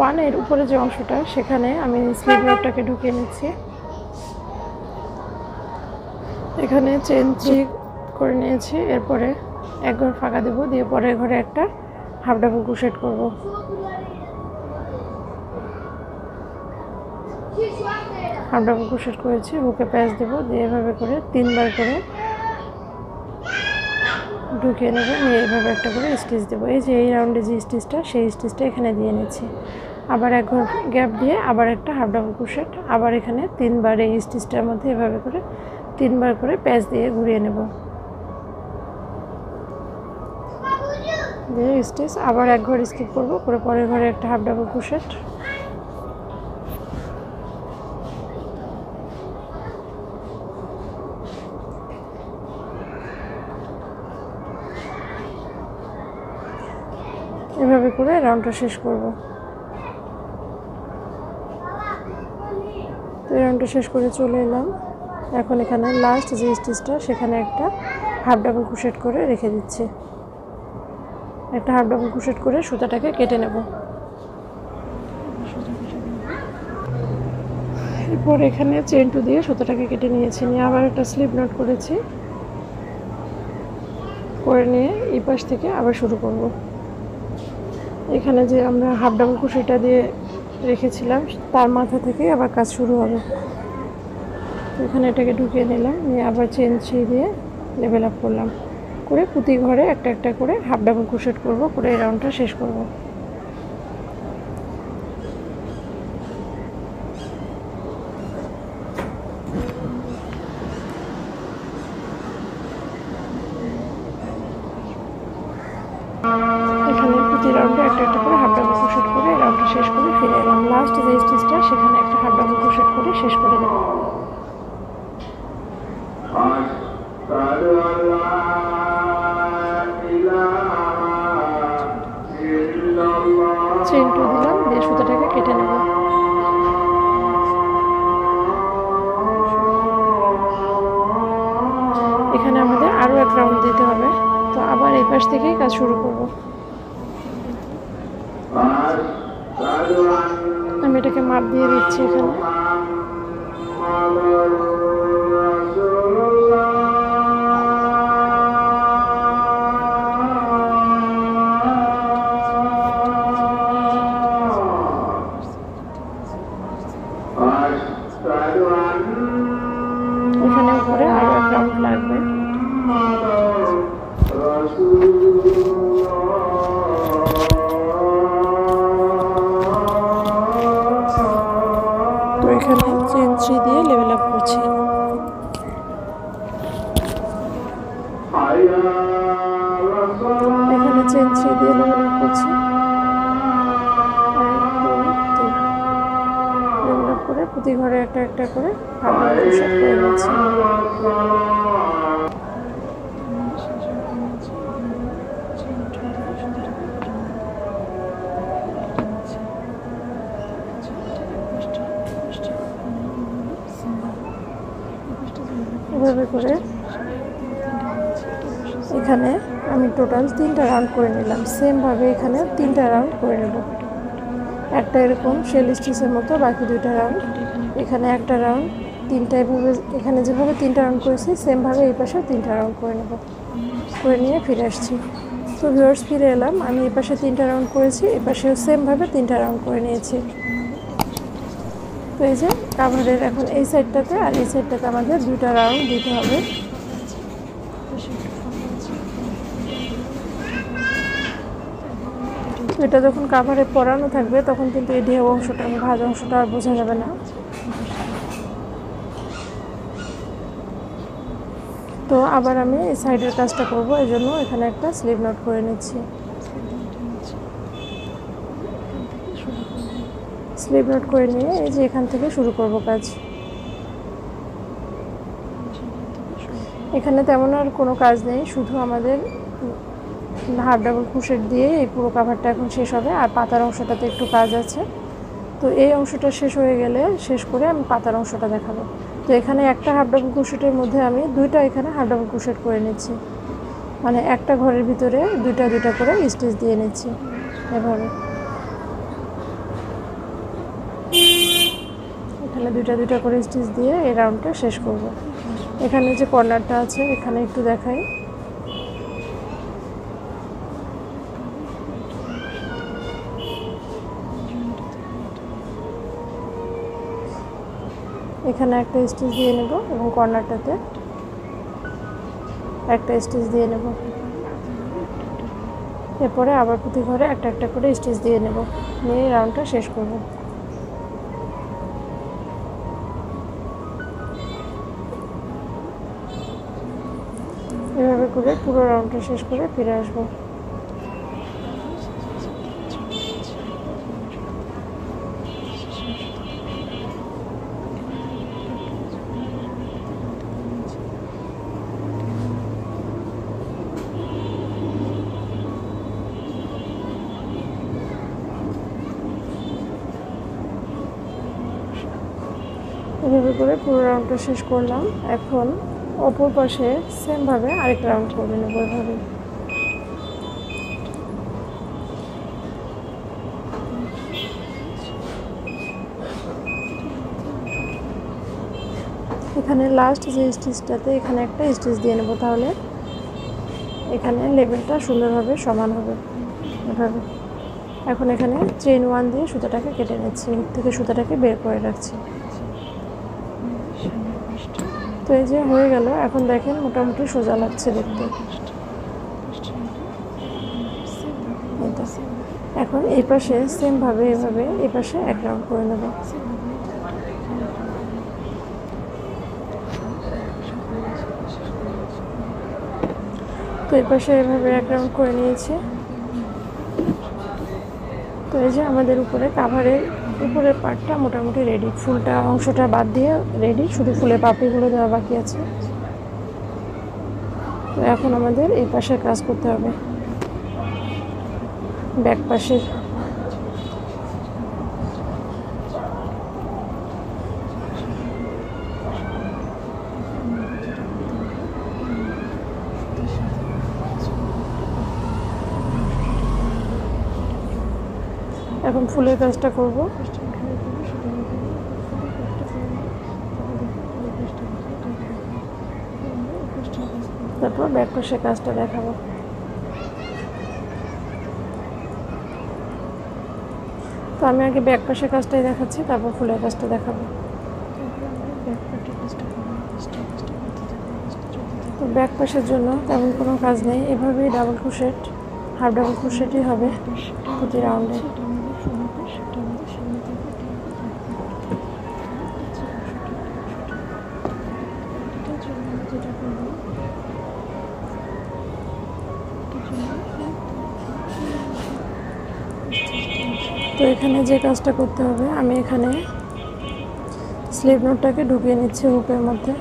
1 এর উপরে যে অংশটা, সেখানে আমি স্লিভ নোটটাকে ঢুকিয়ে নিচ্ছি। এখানে চেইন 3 করে নিয়েছি। এরপরে এক ঘর ফাঁকা দেব, দিয়ে পরের ঘরে একটা হাফ ডাবল ক্রোশেট করব। হাফ ডাবল ক্রোশেট করেছি, হুকে প্যাচ দেব, দিয়ে এভাবে করে 3 বার করে ঢুকিয়ে নেব, নিয়ে এইভাবে একটা করে স্টিচ দেবো। এই যে এই রাউন্ডে যে স্টিচটা, সেই স্টিচটা এখানে দিয়ে নিচ্ছি। আবার এক ঘর গ্যাপ দিয়ে আবার একটা হাফ ডাবল ক্রোশেট, আবার এখানে 3 বার এই স্টিচটার মধ্যে এভাবে করে 3 বার করে প্যাচ দিয়ে ঘুরিয়ে নেব। দিয়ে স্টিচ আবার এক ঘর স্কিপ করব, করে পরের ঘরে একটা হাফ ডাবল ক্রোশেট। এভাবে করে রাউন্ডটা শেষ করব। তো রাউন্ডটা শেষ করে চলে এলাম। এখন এখানে লাস্ট যে স্টিচটা, সেখানে একটা হাফ ডাবল ক্রোশেট করে রেখে দিচ্ছি। একটা হাফ ডাবল ক্রোশেট করে সুতাটাকে কেটে নেব। এরপর এখানে চেইন 2 দিয়ে সুতাটাকে কেটে নিয়েছি। নিয়ে আবার একটা স্লিভ নোট করেছি। করে নিয়ে এই পাশ থেকে আবার শুরু করব। এখানে যে আমরা হাফ ডাবল ক্রোশেটটা দিয়ে রেখেছিলাম, তার মাথা থেকে আবার কাজ শুরু হবে। তো এখানে এটাকে ঢুকিয়ে নিলাম, নিয়ে আবার চেইন 3 দিয়ে লেভেল আপ করলাম। করে প্রতি ঘরে একটা একটা করে হাফ ডাবল ক্রোশেট করব, করে এই রাউন্ডটা শেষ করব। এখানে প্রতি রাউন্ডে একটা একটা করে হাফ ডাবল ক্রোশেট করে এই রাউন্ডটা শেষ করে ফিরে এলাম। লাস্ট যে স্টিচটা, সেখানে একটা হাফ ডাবল ক্রোশেট করে শেষ করে দেব। চেইন 2 দিলাম, দিয়ে সুতাটাকে কেটে নেব। এখানে আমাদের আরও এক রাউন্ড দিতে হবে। তো আবার এই পাশ থেকেই কাজ শুরু করব। আমি এটাকে মাপ দিয়ে দিচ্ছি। এখানে এখানে উপরে আরো এক রাউন্ড লাগবে। তো এখানে চেইন 3 দিয়ে লেভেল আপ করছি। এখানে চেইন 3 দিয়ে লেভেল আপ করছি। 1 2 3 লেভেল আপ করে প্রতি ঘরে একটা একটা করে হাফ ডাবল ক্রোশেট করে নিচ্ছি। এভাবে করে এখানে আমি টোটাল 3টা রাউন্ড করে নিলাম। সেমভাবে এখানে 3টা রাউন্ড করে নেব। একটা এরকম শেল স্টিচের মতো, বাকি 2টা রাউন্ড এখানে একটা রাউন্ড, 3টা এভাবে এখানে যেভাবে 3টা রাউন্ড করেছি, সেমভাবে এই পাশেও 3টা রাউন্ড করে নেব। করে নিয়ে ফিরে আসছি। তো ভিউয়ার্স, ফিরে এলাম। আমি এই পাশে 3টা রাউন্ড করেছি, এই পাশেও সেমভাবে 3টা রাউন্ড করে নিয়েছি। তো এই যে কাভারের এখন এই সাইডটাতে আর এই সাইডটাতে আমাদের 2টা রাউন্ড দিতে হবে। এটা যখন কাভারে পরানো থাকবে, তখন কিন্তু এই ঢেউ অংশটা, ভাঁজ অংশটা আর বোঝা যাবে না। তো আবার আমি এই সাইডের কাজটা করব, এই জন্য এখানে একটা স্লিভ নোট করে নিচ্ছি। স্লিপ নোট করে নিয়ে এই যে এখান থেকে শুরু করব কাজ। এখানে তেমন আর কোনো কাজ নেই, শুধু আমাদের হাফ ডাবল ক্রোশেট দিয়ে এই পুরো কাভারটা এখন শেষ হবে। আর পাতার অংশটাতে একটু কাজ আছে, তো এই অংশটা শেষ হয়ে গেলে শেষ করে আমি পাতার অংশটা দেখাবো। তো এখানে একটা হাফ ডাবল ক্রোশেটের মধ্যে আমি দুইটা এখানে হাফ ডাবল ক্রোশেট করে নিচ্ছি, মানে একটা ঘরের ভিতরে দুইটা দুইটা করে স্টিচ দিয়ে নিচ্ছি এভাবে। এখানে দুইটা দুইটা করে স্টিচ দিয়ে এই রাউন্ডটা শেষ করব। এখানে যে কর্নারটা আছে এখানে একটু দেখাই। এখানে একটা স্টিচ দিয়ে নেব এবং কর্নারটাতে একটা স্টিচ দিয়ে নেব। এরপরে আবার প্রতি ঘরে একটা একটা করে স্টিচ দিয়ে নেব, নিয়ে রাউন্ডটা শেষ করব। এভাবে করে পুরো রাউন্ডটা শেষ করে ফিরে আসবো। এভাবে করে পুরো রাউন্ডটা শেষ করলাম। এখন অপর পাশে সেমভাবে আরেকটা রাউন্ড করে নেব এভাবে। এখানে লাস্ট যে স্টিচটাতে এখানে একটা স্টিচ দিয়ে নেব, তাহলে এখানে লেভেলটা সুন্দরভাবে সমান হবে এভাবে। এখন এখানে চেইন 1 দিয়ে সুতাটাকে কেটে নিচ্ছি, হুক থেকে সুতাটাকে বের করে রাখছি। তো এই যে হয়ে গেল। এখন দেখেন মোটামুটি সোজা লাগছে দেখতে। এখন এই পাশে সেমভাবে এভাবে এই পাশে এক রাউন্ড করে নেব। তো এই পাশে এভাবে এক রাউন্ড করে নিয়েছি। তো এই যে আমাদের উপরে কাভারের উপরের পার্টটা মোটামুটি রেডি, ফুলটা অংশটা বাদ দিয়ে রেডি, শুধু ফুলের পাপড়িগুলো দেওয়া বাকি আছে। তো এখন আমাদের এই পাশের কাজ করতে হবে, ব্যাক পাশের। এখন ফুলের কাজটা করব। তারপর ব্যাক পাশের কাজটা দেখাবো। তো আমি আগে ব্যাক পাশের কাজটাই দেখাচ্ছি, তারপর ফুলের কাজটা দেখাবো। তো ব্যাক পাশের জন্য তেমন কোনো কাজ নেই, এভাবেই ডাবল ক্রোশেট হাফ ডাবল ক্রোশেটই হবে প্রতি রাউন্ডে। তো এখানে যে কাজটা করতে হবে, আমি এখানে স্লিপ নোটটাকে ঢুকিয়ে নিচ্ছি হুকের মধ্যে।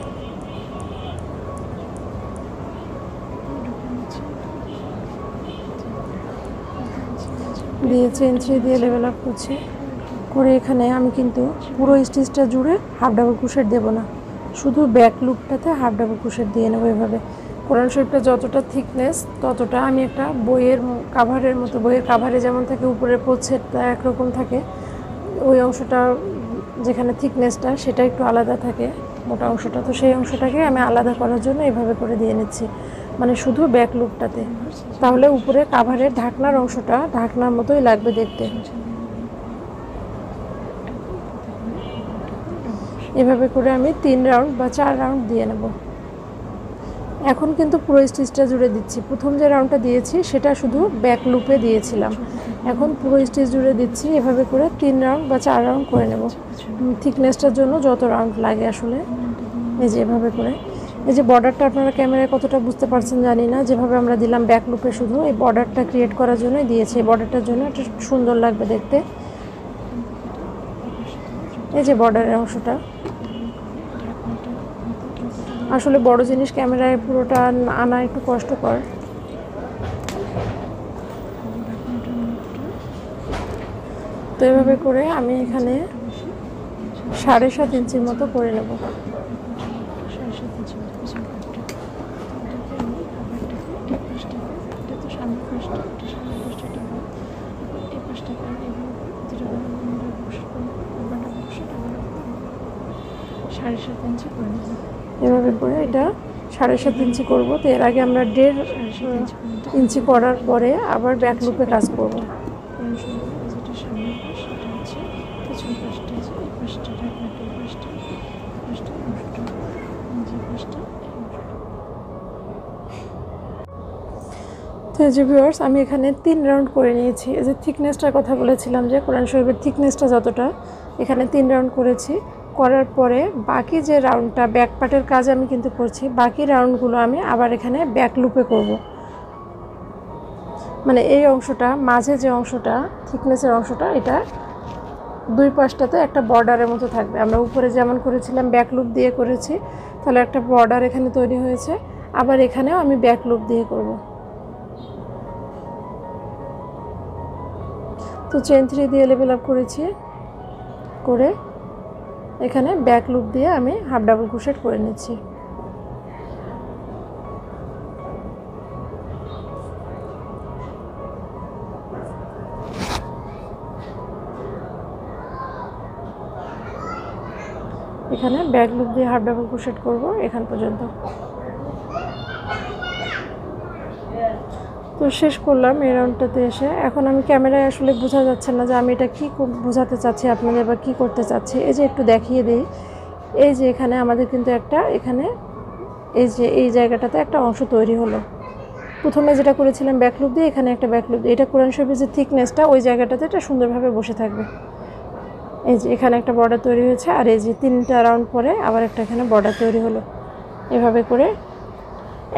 দিয়ে চেইন 3 দিয়ে লেভেল আপ করছি করে এখানে আমি কিন্তু পুরো স্টিচটা জুড়ে হাফ ডাবল ক্রোশেট দেব না, শুধু ব্যাক লুপটাতে হাফ ডাবল ক্রোশেট দিয়ে নেবো এভাবে। কোরান শরীফটা যতটা থিকনেস ততটা আমি একটা বইয়ের কাভারের মতো, বইয়ের কাভারে যেমন থাকে উপরের প্রচ্ছদটা একরকম থাকে, ওই অংশটা যেখানে থিকনেসটা সেটা একটু আলাদা থাকে মোটা অংশটা, তো সেই অংশটাকে আমি আলাদা করার জন্য এভাবে করে দিয়ে নিচ্ছি, মানে শুধু ব্যাক লুপটাতে। তাহলে উপরে কাভারের ঢাকনার অংশটা ঢাকনার মতোই লাগবে দেখতে। এভাবে করে আমি 3 রাউন্ড বা 4 রাউন্ড দিয়ে নেব। এখন কিন্তু পুরো স্টিচটা জুড়ে দিচ্ছি, প্রথম যে রাউন্ডটা দিয়েছি সেটা শুধু ব্যাক লুপে দিয়েছিলাম, এখন পুরো স্টিচ জুড়ে দিচ্ছি। এভাবে করে 3 রাউন্ড বা 4 রাউন্ড করে নেব, থিকনেসটার জন্য যত রাউন্ড লাগে আসলে। এই যে এভাবে করে, এই যে বর্ডারটা আপনারা ক্যামেরায় কতটা বুঝতে পারছেন জানি না, যেভাবে আমরা দিলাম ব্যাক লুপে শুধু এই বর্ডারটা ক্রিয়েট করার জন্যই দিয়েছি, এই বর্ডারটার জন্য এটা সুন্দর লাগবে দেখতে। এই যে বর্ডারের অংশটা, আসলে বড় জিনিস ক্যামেরায় পুরোটা আনা একটু কষ্টকর। তো এভাবে করে আমি এখানে 7.5 ইঞ্চির মতো করে নেব। এভাবে করে এটা 7.5 ইঞ্চি করবো। তো এর আগে আমরা 1.5 ইঞ্চি করার পরে আবার ব্যাক লুপে কাজ করব। তো এই যে ভিউয়ার্স, আমি এখানে 3 রাউন্ড করে নিয়েছি। এই যে থিকনেসটার কথা বলেছিলাম, যে কোরআন শরীফের থিকনেসটা যতটা, এখানে 3 রাউন্ড করেছি। করার পরে বাকি যে রাউন্ডটা ব্যাক পার্টের কাজ আমি কিন্তু করছি, বাকি রাউন্ডগুলো আমি আবার এখানে ব্যাক লুপে করব। মানে এই অংশটা, মাঝে যে অংশটা, থিকনেসের অংশটা, এটা দুই পাশটাতে একটা বর্ডারের মতো থাকবে। আমরা উপরে যেমন করেছিলাম ব্যাক লুপ দিয়ে করেছি, তাহলে একটা বর্ডার এখানে তৈরি হয়েছে। আবার এখানেও আমি ব্যাক লুপ দিয়ে করব। তো চেন 3 দিয়ে লেভেল আপ করেছি, করে এখানে ব্যাক লুপ দিয়ে আমি হাফ ডাবল ক্রোশেট করে নিচ্ছি। এখানে ব্যাক লুপ দিয়ে হাফ ডাবল ক্রোশেট করব এখান পর্যন্ত। তো শেষ করলাম এই রাউন্ডটাতে এসে। এখন আমি ক্যামেরায় আসলে বোঝা যাচ্ছে না যে আমি এটা কী বোঝাতে চাচ্ছি আপনাদের বা কী করতে চাচ্ছি। এই যে একটু দেখিয়ে দিই, এই যে এখানে আমাদের কিন্তু একটা, এখানে এই যে এই জায়গাটাতে একটা অংশ তৈরি হলো। প্রথমে যেটা করেছিলাম ব্যাক লুপ দিয়ে, এখানে একটা ব্যাক লুপ দিয়ে, এটা কোরআন শরীফের যে থিকনেসটা, ওই জায়গাটাতে এটা সুন্দরভাবে বসে থাকবে। এই যে এখানে একটা বর্ডার তৈরি হয়েছে, আর এই যে 3টা রাউন্ড পরে আবার একটা এখানে বর্ডার তৈরি হলো। এভাবে করে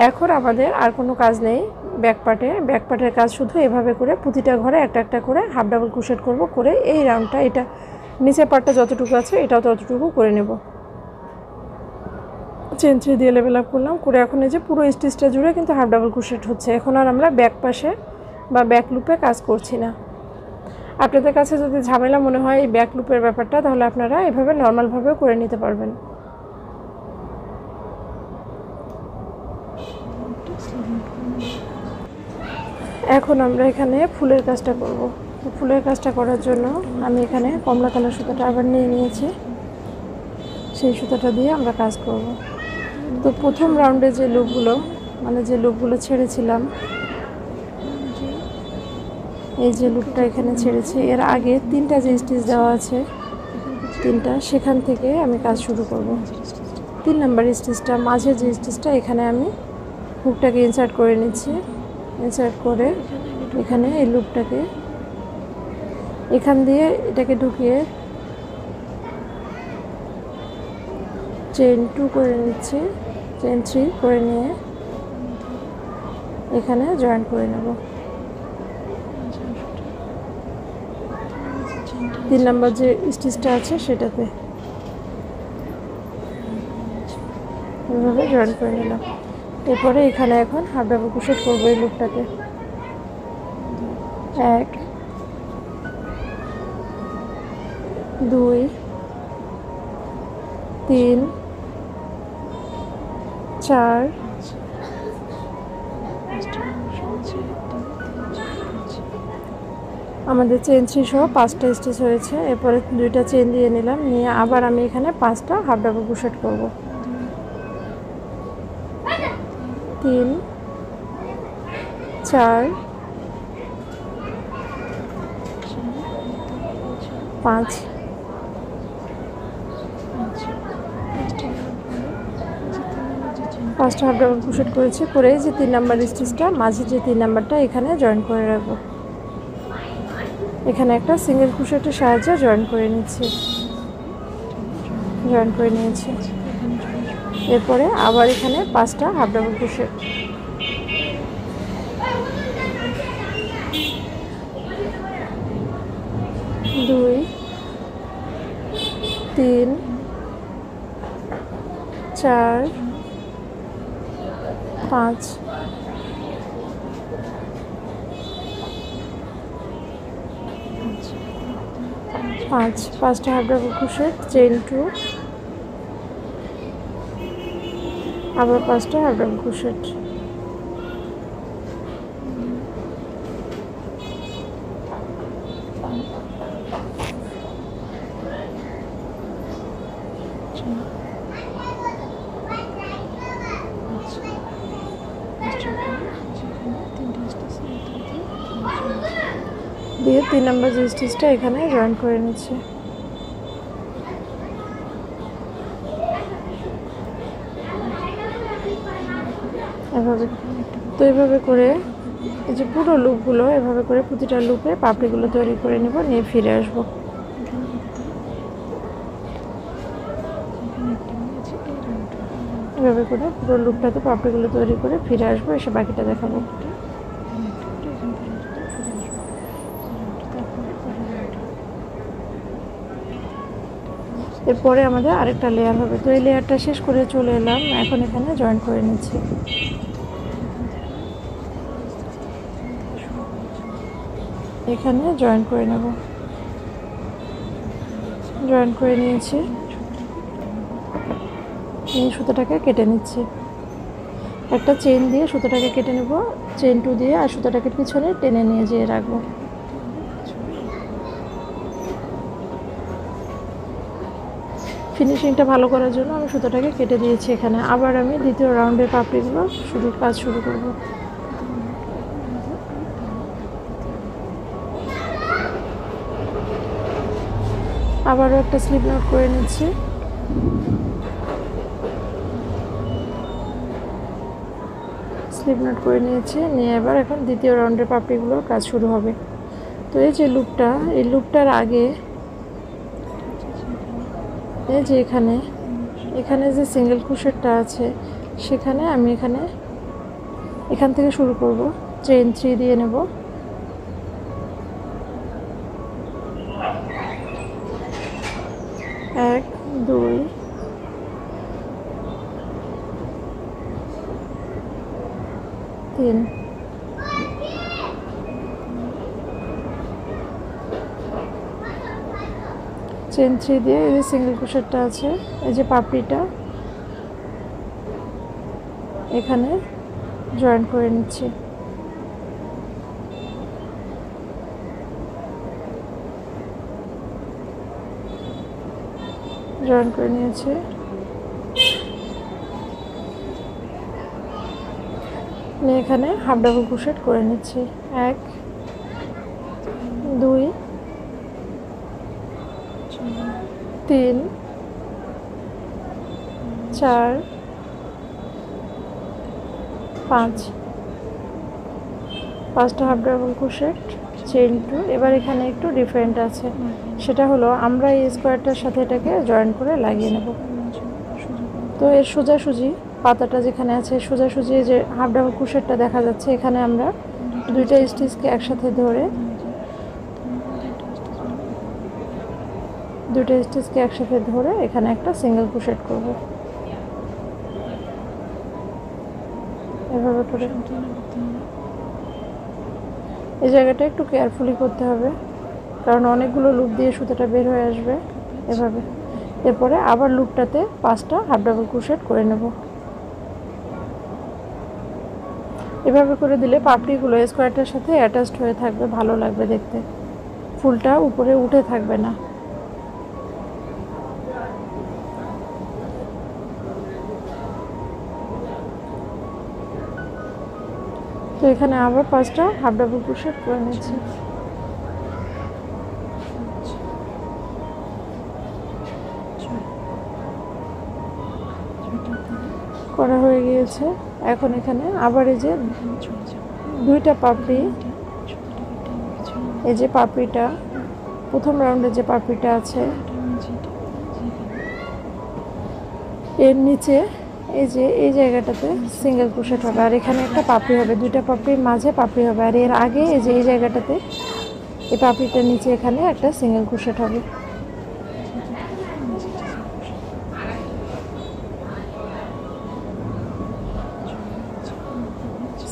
এখন আমাদের আর কোনো কাজ নেই ব্যাক পার্টের কাজ শুধু এভাবে করে প্রতিটা ঘরে একটা একটা করে হাফ ডাবল ক্রোশেট করব, করে এই রাউন্ডটা, এটা নিচের পার্টটা যতটুকু আছে এটাও ততটুকু করে নেব। চেন 3 দিয়ে লেভেল আপ করলাম, করে এখন এই যে পুরো স্টিচটা জুড়ে কিন্তু হাফ ডাবল ক্রোশেট হচ্ছে। এখন আর আমরা ব্যাক পাশে বা ব্যাক লুপে কাজ করছি না। আপনাদের কাছে যদি ঝামেলা মনে হয় এই ব্যাক লুপের ব্যাপারটা, তাহলে আপনারা এভাবে নর্মালভাবেও করে নিতে পারবেন। এখন আমরা এখানে ফুলের কাজটা করব। তো ফুলের কাজটা করার জন্য আমি এখানে কমলা কালার সুতাটা আবার নিয়ে নিয়েছি, সেই সুতাটা দিয়ে আমরা কাজ করব। তো প্রথম রাউন্ডে যে লুপগুলো, মানে যে লুপগুলো ছেড়েছিলাম, এই যে লুপটা এখানে ছেড়েছি, এর আগে 3টা যে স্টিচ দেওয়া আছে, 3টা, সেখান থেকে আমি কাজ শুরু করব। 3 নাম্বার স্টিচটা, মাঝে যে স্টিচটা, এখানে আমি হুকটাকে ইনসার্ট করে নিচ্ছি। ইনসার্ট করে এখানে এই লুপটাকে এখান দিয়ে এটাকে ঢুকিয়ে চেন 2 করে নিচ্ছি, চেন 3 করে নিয়ে এখানে জয়েন করে নেব। 3 নাম্বার যে স্টিচটা আছে সেটাতে এভাবে জয়েন করে নিলাম। এরপরে এখানে এখন হাফ ডাবল ক্রোশেট করবো এই লুপটাতে। 1 2 3 4 আমাদের চেন 3 সহ 5টা স্টিচ হয়েছে। এরপরে 2টা চেন দিয়ে নিলাম, নিয়ে আবার আমি এখানে 5টা হাফ ডাবল ক্রোশেট করব। 3 4 5 5টা হাফ ডাবল ক্রোশেট করেছি, করে যে 3 নাম্বার স্টিচটা, মাঝে যে 3 নাম্বারটা, এখানে জয়েন করে রাখবো। এখানে একটা সিঙ্গেল ক্রোশেটের সাহায্যে জয়েন করে নিচ্ছি, জয়েন করে নিয়েছি। এরপরে আবার এখানে 5টা হাফ ডাবল ক্রোশেট, 2 3 4 5 5টা হাফ ডাবল ক্রোশেট, চেইন 2, আবার 5টা হাফ ডাবল ক্রোশেট। দিয়ে 3 নম্বর যে স্টিচটা এখানে জয়েন করে নিচ্ছি। এভাবে তো এভাবে করে এই যে পুরো লুপগুলো এভাবে করে প্রতিটা লুপে পাপড়িগুলো তৈরি করে নেব, নিয়ে ফিরে আসব। এভাবে করে পুরো লুপটাতে পাপড়িগুলো তৈরি করে ফিরে আসবো, এসে বাকিটা দেখাবো। এরপরে আমাদের আরেকটা লেয়ার হবে, তো এই লেয়ারটা শেষ করে চলে এলাম, এখন এখানে জয়েন করে নিচ্ছি। এখানে জয়েন করে নেব, জয়েন করে নিয়েছি, এই সুতোটাকে কেটে নিচ্ছি। একটা চেইন দিয়ে সুতোটাকে কেটে নেব, চেইন 2 দিয়ে, আর সুতোটাকে পিছনে টেনে নিয়ে যেয়ে রাখবো। ফিনিশিংটা ভালো করার জন্য আমি সুতোটাকে কেটে দিয়েছি এখানে। আবার আমি দ্বিতীয় রাউন্ডের পাপড়িগুলো কাজ শুরু করব। আবারও একটা স্লিপ নট করে নিচ্ছি। স্লিপ নট করে নিয়েছি, নিয়ে এবার এখন দ্বিতীয় রাউন্ডের পাপড়িগুলোর কাজ শুরু হবে। তো এই যে লুপটা, এই লুপটার আগে এই যে এখানে যে সিঙ্গেল ক্রোশেটটা আছে, সেখানে আমি এখান থেকে শুরু করব। চেইন 3 দিয়ে নেব, 1 2 3, চেইন 3 দিয়ে এই যে সিঙ্গেল ক্রোশেটটা আছে, এই যে পাপড়িটা এখানে জয়েন করে নিচ্ছি। জয়েন করে নিয়েছি, নিয়ে এখানে হাফ ডাবল ক্রোশেট করে নিচ্ছি। 1 2 3 4 5, 5টা হাফ ডাবল ক্রোশেট, চেইন 2। এবার এখানে একটু ডিফারেন্ট আছে, সেটা হলো আমরা এই স্কোয়ারটার সাথে এটাকে জয়েন করে লাগিয়ে নেব। তো এর সোজাসুজি পাতাটা যেখানে আছে, সোজাসুজি যে হাফ ডাবল ক্রোশেটটা দেখা যাচ্ছে, এখানে আমরা দুইটা স্টিচকে একসাথে ধরে এখানে একটা সিঙ্গেল ক্রোশেট করব। এভাবে করে এই জায়গাটা একটু কেয়ারফুলি করতে হবে, কারণ অনেকগুলো লুপ দিয়ে সুতোটা বের হয়ে আসবে। এভাবে এরপরে আবার লুপটাতে 5টা হাফ ডাবল ক্রোশেট করে নেব। এভাবে করে দিলে পাপড়িগুলো স্কোয়ারটার সাথে অ্যাটাচড হয়ে থাকবে, ভালো লাগবে দেখতে, ফুলটা উপরে উঠে থাকবে না। তো এখানে আবার 5টা হাফ ডাবল ক্রোশেট করে নিচ্ছি। করা হয়ে গিয়েছে। এখন এখানে আবার এই যে দুইটা পাপড়ি, এই যে পাপড়িটা প্রথম রাউন্ডে যে পাপড়িটা আছে এর নিচে এই যে এই জায়গাটাতে সিঙ্গেল ক্রোশেট হবে, আর এখানে একটা পাপড়ি হবে, দুইটা পাপড়ির মাঝে পাপড়ি হবে, আর এর আগে এই যে এই জায়গাটাতে এই পাপড়িটার নিচে এখানে একটা সিঙ্গেল ক্রোশেট হবে।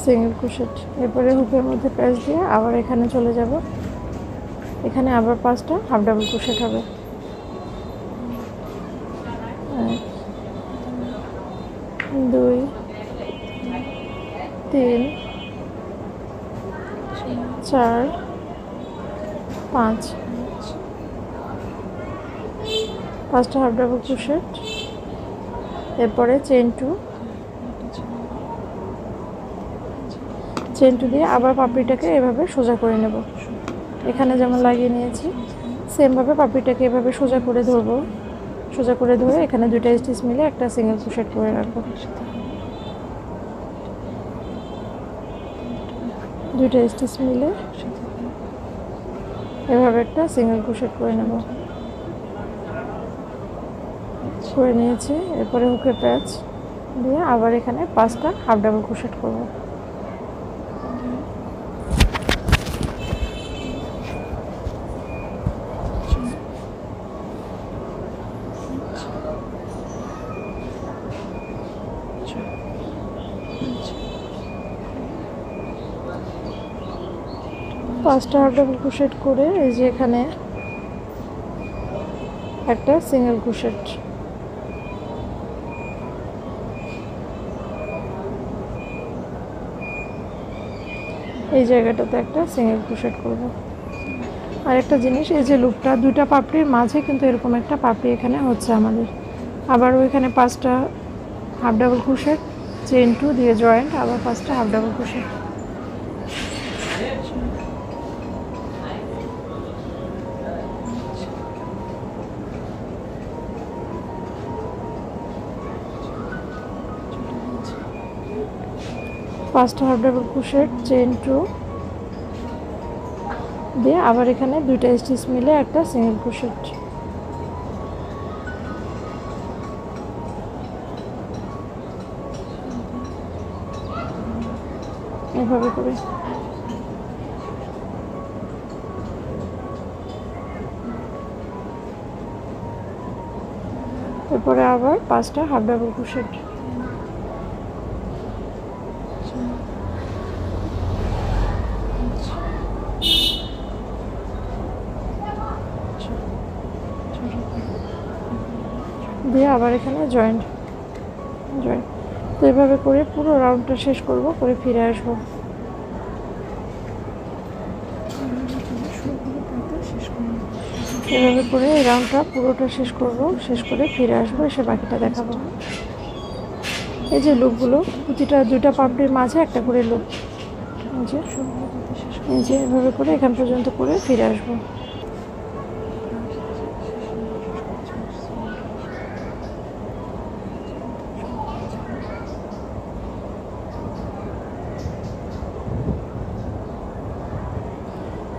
Single crochet. এরপরে হুকের মধ্যে প্যাচ দিয়ে আবার এখানে চলে যাব, এখানে আবার 5টা হাফ ডাবল ক্রোশেট হবে। 1 2 3 4 5, 5টা হাফ ডাবল ক্রোশেট। এরপরে চেইন টু দিয়ে আবার পাপড়িটাকে এভাবে সোজা করে নেব, এখানে যেমন লাগিয়ে নিয়েছি সেমভাবে পাপড়িটাকে এভাবে সোজা করে ধরবো। সোজা করে ধরে এখানে 2টা স্টিচ মিলে একটা সিঙ্গেল ক্রোশেট করে রাখবো। 2টা স্টিচ মিলে এভাবে একটা সিঙ্গেল ক্রোশেট করে নেব, করে নিয়েছি। এরপরে হুকের প্যাচ দিয়ে আবার এখানে 5টা হাফ ডাবল ক্রোশেট করব। পাঁচটা হাফ ডাবল ক্রোশেট করে এই যে এখানে একটা সিঙ্গেল ক্রোশেট, এই জায়গাটাতে একটা সিঙ্গেল ক্রোশেট করব। আর একটা জিনিস, এই যে লুপটা 2টা পাপড়ির মাঝে কিন্তু এরকম একটা পাপড়ি এখানে হচ্ছে আমাদের, আবার ওইখানে 5টা half double crochet, chain two দিয়ে জয়েন্ট, আবার 5টা half double crochet. First half double crochet, chain two দিয়ে আবার এখানে 2টা স্টিচ মিলে একটা সিঙ্গেল ক্রোশেট। এভাবে করে এরপরে আবার 5টা হাফ ডাবল ক্রোশেট। দিয়ে আবার এখানে জয়েন্ট। তো এভাবে করে পুরো রাউন্ডটা শেষ করব, করে ফিরে আসব। এভাবে করে এই রাউন্ডটা পুরোটা শেষ করব, শেষ করে ফিরে আসবো, এসে বাকিটা দেখাবো। এই যে লুপগুলো, প্রতিটা 2টা পাপড়ির মাঝে একটা করে লুপ, এই যে এভাবে করে এখান পর্যন্ত করে ফিরে আসবো।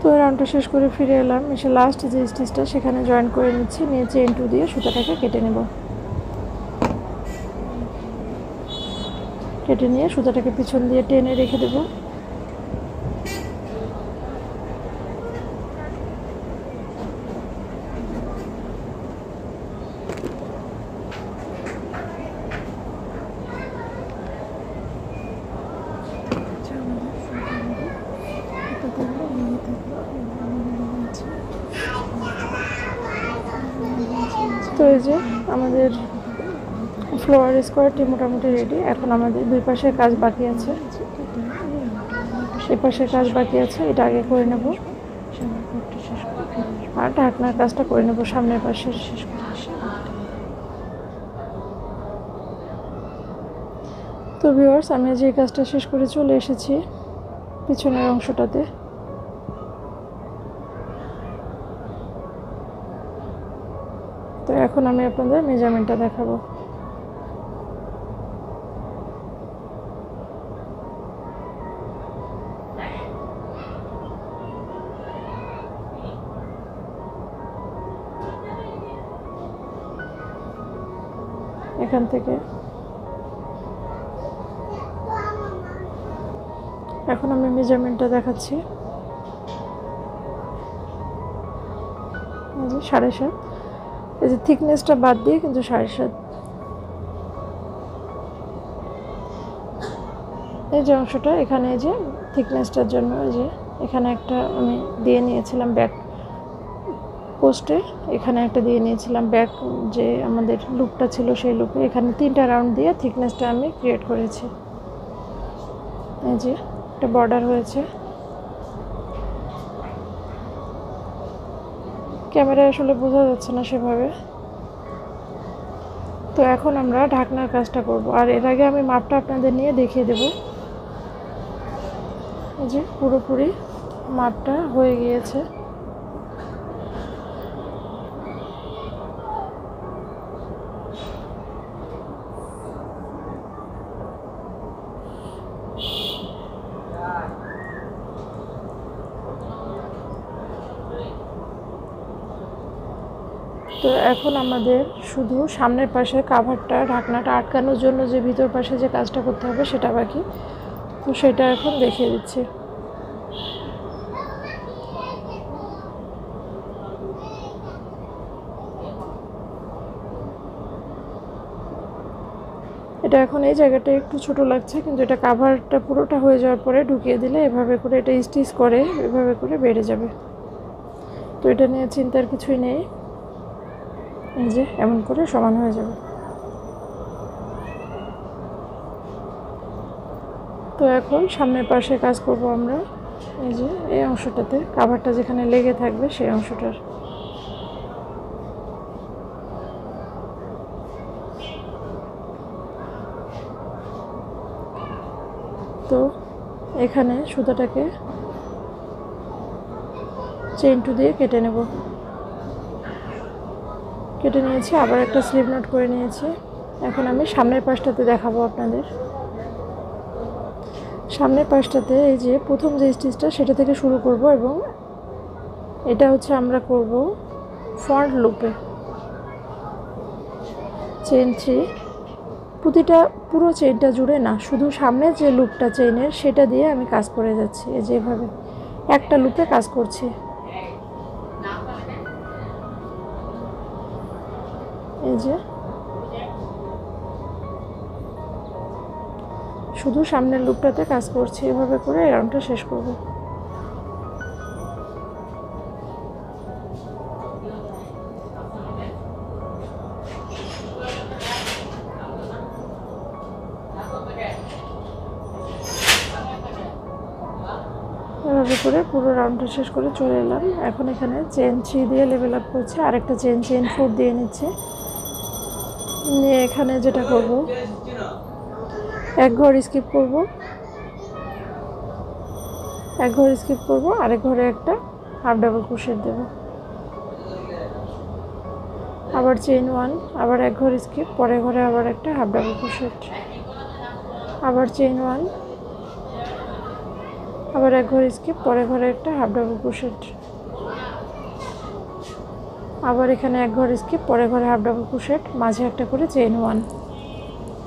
তো রাউন্ডটা শেষ করে ফিরে এলাম, এসে লাস্ট যে স্টিচটা সেখানে জয়েন করে নিচ্ছি, নিয়ে চেইন টু দিয়ে সুতাটাকে কেটে নেব। কেটে নিয়ে সুতাটাকে পিছন দিয়ে টেনে রেখে দেব। তো এই যে আমাদের ফ্লোয়ার স্কোয়ারটি মোটামুটি রেডি। এখন আমাদের 2 পাশের কাজ বাকি আছে, এই পাশের কাজ বাকি আছে, এটা আগে করে নেব, আর ঢাকনার কাজটা করে নেব সামনের পাশের। তো ভিউয়ার্স, আমি যে কাজটা শেষ করে চলে এসেছি পিছনের অংশটাতে। তো এখন আমি আপনাদের মেজারমেন্টটা দেখাবো। এখান থেকে এখন আমি মেজারমেন্টটা দেখাচ্ছি। 7.5, এই যে থিকনেসটা বাদ দিয়ে কিন্তু 7.5। এই যে অংশটা এখানে এই যে থিকনেসটার জন্য এই যে এখানে একটা আমি দিয়ে নিয়েছিলাম ব্যাক পোস্টে, এখানে একটা দিয়ে নিয়েছিলাম ব্যাক যে আমাদের লুপটা ছিল সেই লুপে, এখানে 3টা রাউন্ড দিয়ে থিকনেসটা আমি ক্রিয়েট করেছি। এই যে একটা বর্ডার হয়েছে। ক্যামেরায় আসলে বোঝা যাচ্ছে না সেভাবে। তো এখন আমরা ঢাকনার কাজটা করব, আর এর আগে আমি মাপটা আপনাদের নিয়ে দেখিয়ে দেব। এই যে পুরোপুরি মাপটা হয়ে গিয়েছে। তো এখন আমাদের শুধু সামনের পাশে কাভারটা ঢাকনাটা আটকানোর জন্য যে ভিতর পাশে যে কাজটা করতে হবে সেটা বাকি। তো সেটা এখন দেখিয়ে দিচ্ছি। এটা এখন এই জায়গাটা একটু ছোট লাগছে, কিন্তু এটা কাভারটা পুরোটা হয়ে যাওয়ার পরে ঢুকিয়ে দিলে এভাবে করে এটা স্টিচ করে এভাবে করে বেড়ে যাবে। তো এটা নিয়ে চিন্তার কিছুই নেই, এই যে এমন করে সমান হয়ে যাবে। তো এখন সামনের পাশে কাজ করব আমরা। এই যে এই অংশটাতে কাভারটা যেখানে লেগে থাকবে সেই অংশটার। তো এখানে সুতাটাকে চেইন টু দিয়ে কেটে নেব। কেটে নিয়েছি, আবার একটা স্লিপ নট করে নিয়েছি। এখন আমি সামনের পাশটাতে দেখাবো আপনাদের। সামনের পাশটাতে এই যে প্রথম যে স্টিচটা সেটা থেকে শুরু করব, এবং এটা হচ্ছে আমরা করব ফ্রন্ট লুপে চেইন 3। প্রতিটা পুরো চেইনটা জুড়ে না, শুধু সামনে যে লুপটা চেইনের সেটা দিয়ে আমি কাজ করে যাচ্ছি। এই যে এভাবে একটা লুপে কাজ করছি। এই যে শুধু সামনের লুপটাতে কাজ করছি, এভাবে করে এই রাউন্ডটা শেষ করব। এভাবে করে পুরো রাউন্ডটা শেষ করে চলে এলাম। এখন এখানে চেন 3 দিয়ে লেভেল আপ করছি, আরেকটা চেন 4 দিয়ে নিচ্ছে। নিয়ে এখানে যেটা করব, এক ঘর স্কিপ করব, এক ঘর স্কিপ করব, আরেক ঘরে একটা হাফ ডাবল ক্রোশেট দেব। আবার চেইন 1, আবার এক ঘর স্কিপ, পরের ঘরে আবার একটা হাফ ডাবল ক্রোশেট, আবার চেইন 1, আবার এক ঘর স্কিপ, পরের ঘরে একটা হাফ ডাবল ক্রোশেট, আবার এখানে এক ঘর স্কিপ, পরের ঘরে হাফ ডাবল ক্রোশেট, মাঝে একটা করে চেইন 1।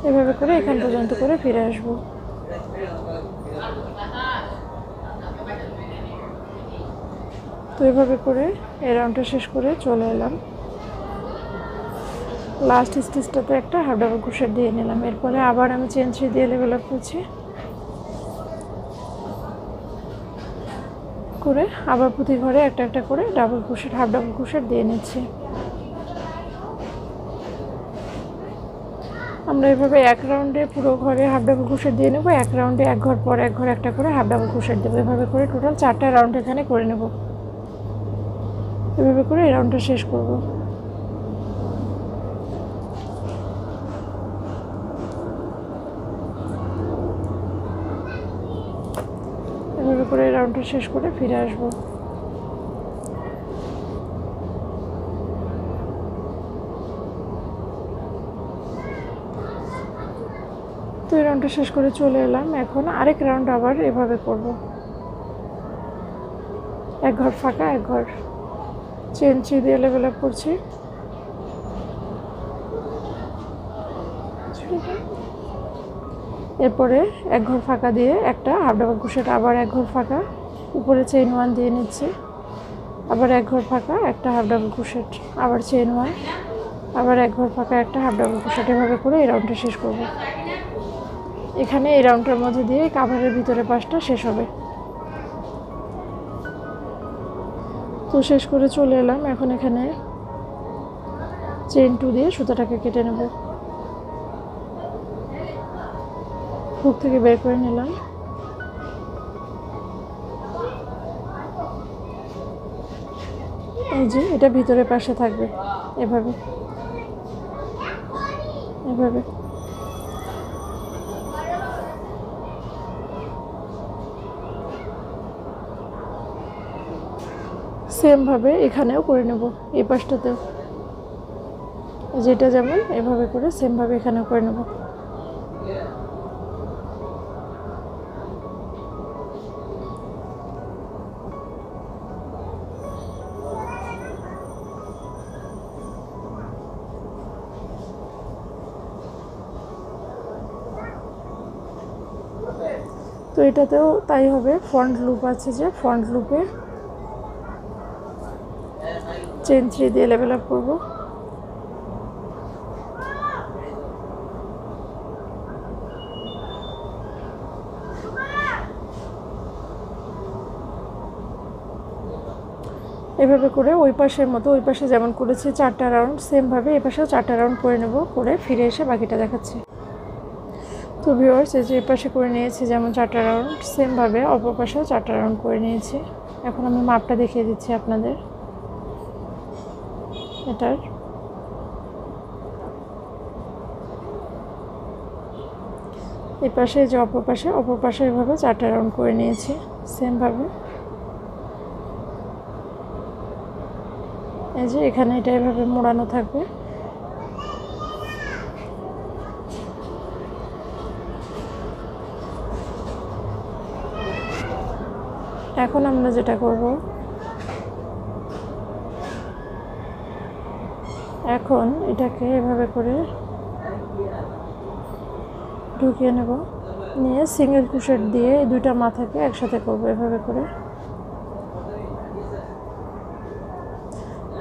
এভাবে করে এখান পর্যন্ত করে ফিরে আসবো। তো এভাবে করে এই রাউন্ডটা শেষ করে চলে এলাম। লাস্ট স্টিচটাতে একটা হাফ ডাবল ক্রোশেট দিয়ে নিলাম। এরপরে আবার আমি চেইন 3 দিয়ে লেভেল আপ করছি, করে আবার প্রতি ঘরে একটা একটা করে double crochet, half double crochet দিয়ে নিচ্ছি। আমরা এভাবে এক রাউন্ডে পুরো ঘরে হাফ ডাবল ক্রোশেট দিয়ে নেব, এক রাউন্ডে এক ঘর পর এক ঘর একটা করে হাফ ডাবল ক্রোশেট দেবো। এভাবে করে টোটাল 4টা রাউন্ড এখানে করে নেব। এভাবে করে এই রাউন্ডটা শেষ করব। এভাবে করে এই রাউন্ডটা শেষ করে ফিরে আসবো। তো এই রাউন্ডটা শেষ করে চলে এলাম। এখন আরেক রাউন্ড আবার এভাবে করব। এক ঘর ফাঁকা, এক ঘর চেইন 3 দিয়ে লেভেল আপ করছি, এরপরে এক ঘর ফাঁকা দিয়ে একটা হাফ ডাবল ক্রোশেট, আবার এক ঘর ফাঁকা, উপরে চেইন 1 দিয়ে নিচ্ছি, আবার এক ঘর ফাঁকা, একটা হাফ ডাবল ক্রোশেট, আবার চেইন 1, আবার এক ঘর ফাঁকা, একটা হাফ ডাবল ক্রোশেট। এভাবে করে এই রাউন্ডটা শেষ করব। এখানে এই রাউন্ডটার মধ্যে দিয়ে কাভারের ভিতরে পাশটা শেষ হবে। তো শেষ করে চলে এলাম। এখন এখানে চেইন 2 দিয়ে সুতাটাকে কেটে নেব। হুক থেকে বের করে নিলাম। এই যে এটা ভিতরে পাশে থাকবে, এভাবে এভাবে। সেম ভাবে এখানেও করে নেব, এই পাশটাতেও যেটা যেমন এভাবে করে সেম ভাবে এখানেও করে নেব। তো এটাতেও তাই হবে। ফ্রন্ট লুপ আছে, যে ফ্রন্ট লুপে চেইন 3 দিয়ে লেভেল আপ করব। এভাবে করে ওই পাশের মতো, ওই পাশে যেমন করেছি 4টা রাউন্ড, সেমভাবে এই পাশেও 4টা রাউন্ড করে নেব। করে ফিরে এসে বাকিটা দেখাচ্ছি। তো ভিউয়ার্স, এই যে এই পাশে করে নিয়েছি যেমন 4টা রাউন্ড, সেমভাবে অপর পাশেও 4টা রাউন্ড করে নিয়েছি। এখন আমি মাপটা দেখিয়ে দিচ্ছি আপনাদের এটার। এই পাশে যে অপর পাশে এভাবে 4টা রাউন্ড করে নিয়েছি সেমভাবে। এই যে এখানে এটা এভাবে মোড়ানো থাকবে। এখন আমরা যেটা করব, এখন এটাকে এভাবে করে ঢুকিয়ে নেব, নিয়ে সিঙ্গেল ক্রোশেট দিয়ে এই দুইটা মাথাকে একসাথে করব এভাবে করে।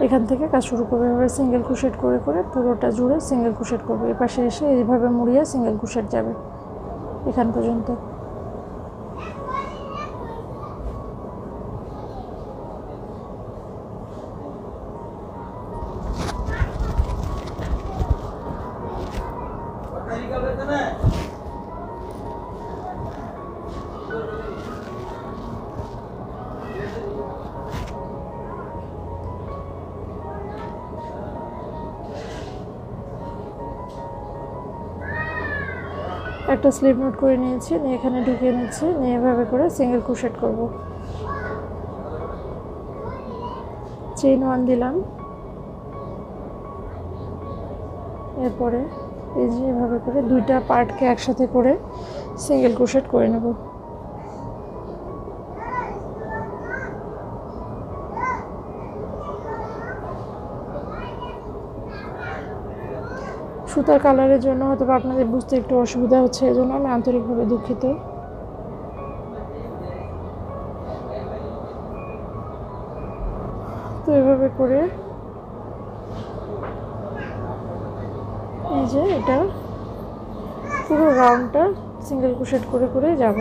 এখান থেকে কাজ শুরু করবে, এভাবে সিঙ্গেল ক্রোশেট করে করে পুরোটা জুড়ে সিঙ্গেল ক্রোশেট করবে। এই পাশে এসে এইভাবে মুড়িয়ে সিঙ্গেল ক্রোশেট যাবে এখান পর্যন্ত। একটা স্লিপ নোট করে নিয়েছি, নিয়ে এখানে ঢুকিয়ে নিচ্ছি, নিয়ে এভাবে করে সিঙ্গেল ক্রোশেট করব। চেইন 1 দিলাম, এরপরে এই যে এভাবে করে দুইটা পার্টকে একসাথে করে সিঙ্গেল ক্রোশেট করে নেব। সুতার কালারের জন্য হয়তো আপনাদের বুঝতে একটু অসুবিধা হচ্ছে, এজন্য আমি আন্তরিকভাবে দুঃখিত। তো এভাবে করে এই যে এটা পুরো রাউন্ডটা সিঙ্গেল ক্রোশেট করে করে যাব।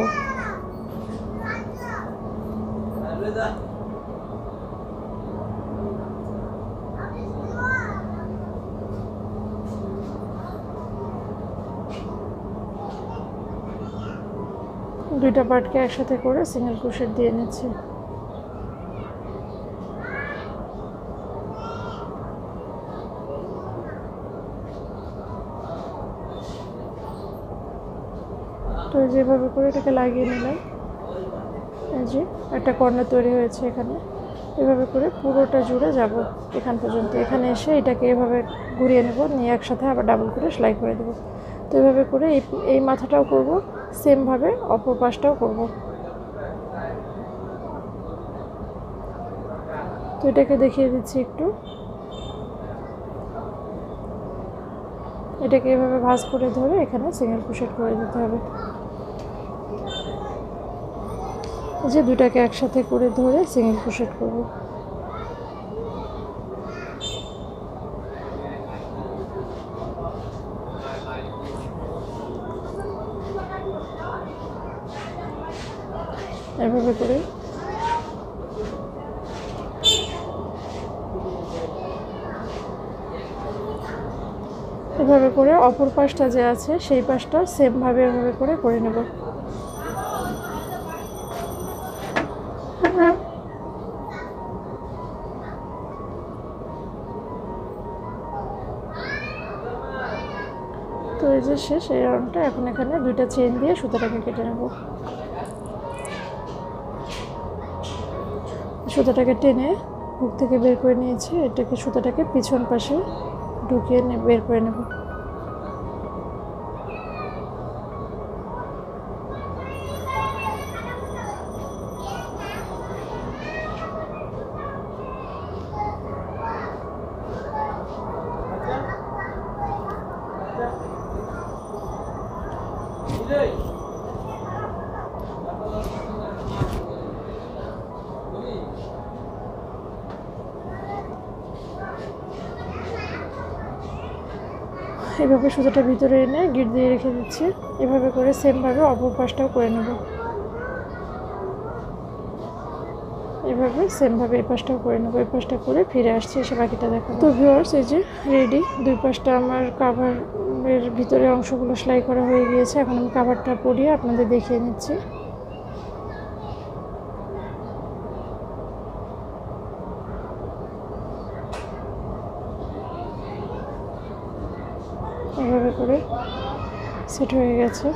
দুইটা পার্টকে একসাথে করে সিঙ্গেল ক্রোশেট দিয়ে নিচ্ছি। তো যেভাবে করে এটাকে লাগিয়ে নিলাম, এই যে একটা কর্নার তৈরি হয়েছে এখানে। এভাবে করে পুরোটা জুড়ে যাব এখান পর্যন্ত। এখানে এসে এটাকে এভাবে ঘুরিয়ে নেব, নিয়ে একসাথে আবার ডাবল করে সেলাই করে দেবো। তো এভাবে করে এই মাথাটাও করব, সেমভাবে অপর পাশটাও করব। তো এটাকে দেখিয়ে দিচ্ছি একটু। এটাকে এভাবে ভাঁজ করে ধরে এখানে সিঙ্গেল ক্রোশেট করে দিতে হবে। যে দুটাকে একসাথে করে ধরে সিঙ্গেল ক্রোশেট করব। এভাবে করে অপর পাশটা যে আছে সেই পাশটা সেমভাবে এভাবে করে নেব। তো এই যে শেষ এই রাউন্ডটা। এখন এখানে দুইটা চেইন দিয়ে সুতাটাকে কেটে নেব। সুতাটাকে টেনে হুক থেকে বের করে নিয়েছি। এটাকে সুতাটাকে পিছন পাশে ঢুকিয়ে বের করে নেব। এভাবে সুতাটা ভিতরে এনে গিট দিয়ে রেখে দিচ্ছি। এভাবে করে সেমভাবে অপর পাশটাও করে নেব। এভাবে সেমভাবে এই পাশটাও করে নেব। এই পাশটা করে ফিরে আসছি, এসে বাকিটা দেখাবো। তো ভিউয়ার্স, এই যে রেডি। দুই পাশটা আমার কাভারের ভিতরে অংশগুলো সেলাই করা হয়ে গিয়েছে। এখন আমি কাভারটা পরিয়ে আপনাদের দেখিয়ে নিচ্ছি। এভাবে করে সেট হয়ে গেছে।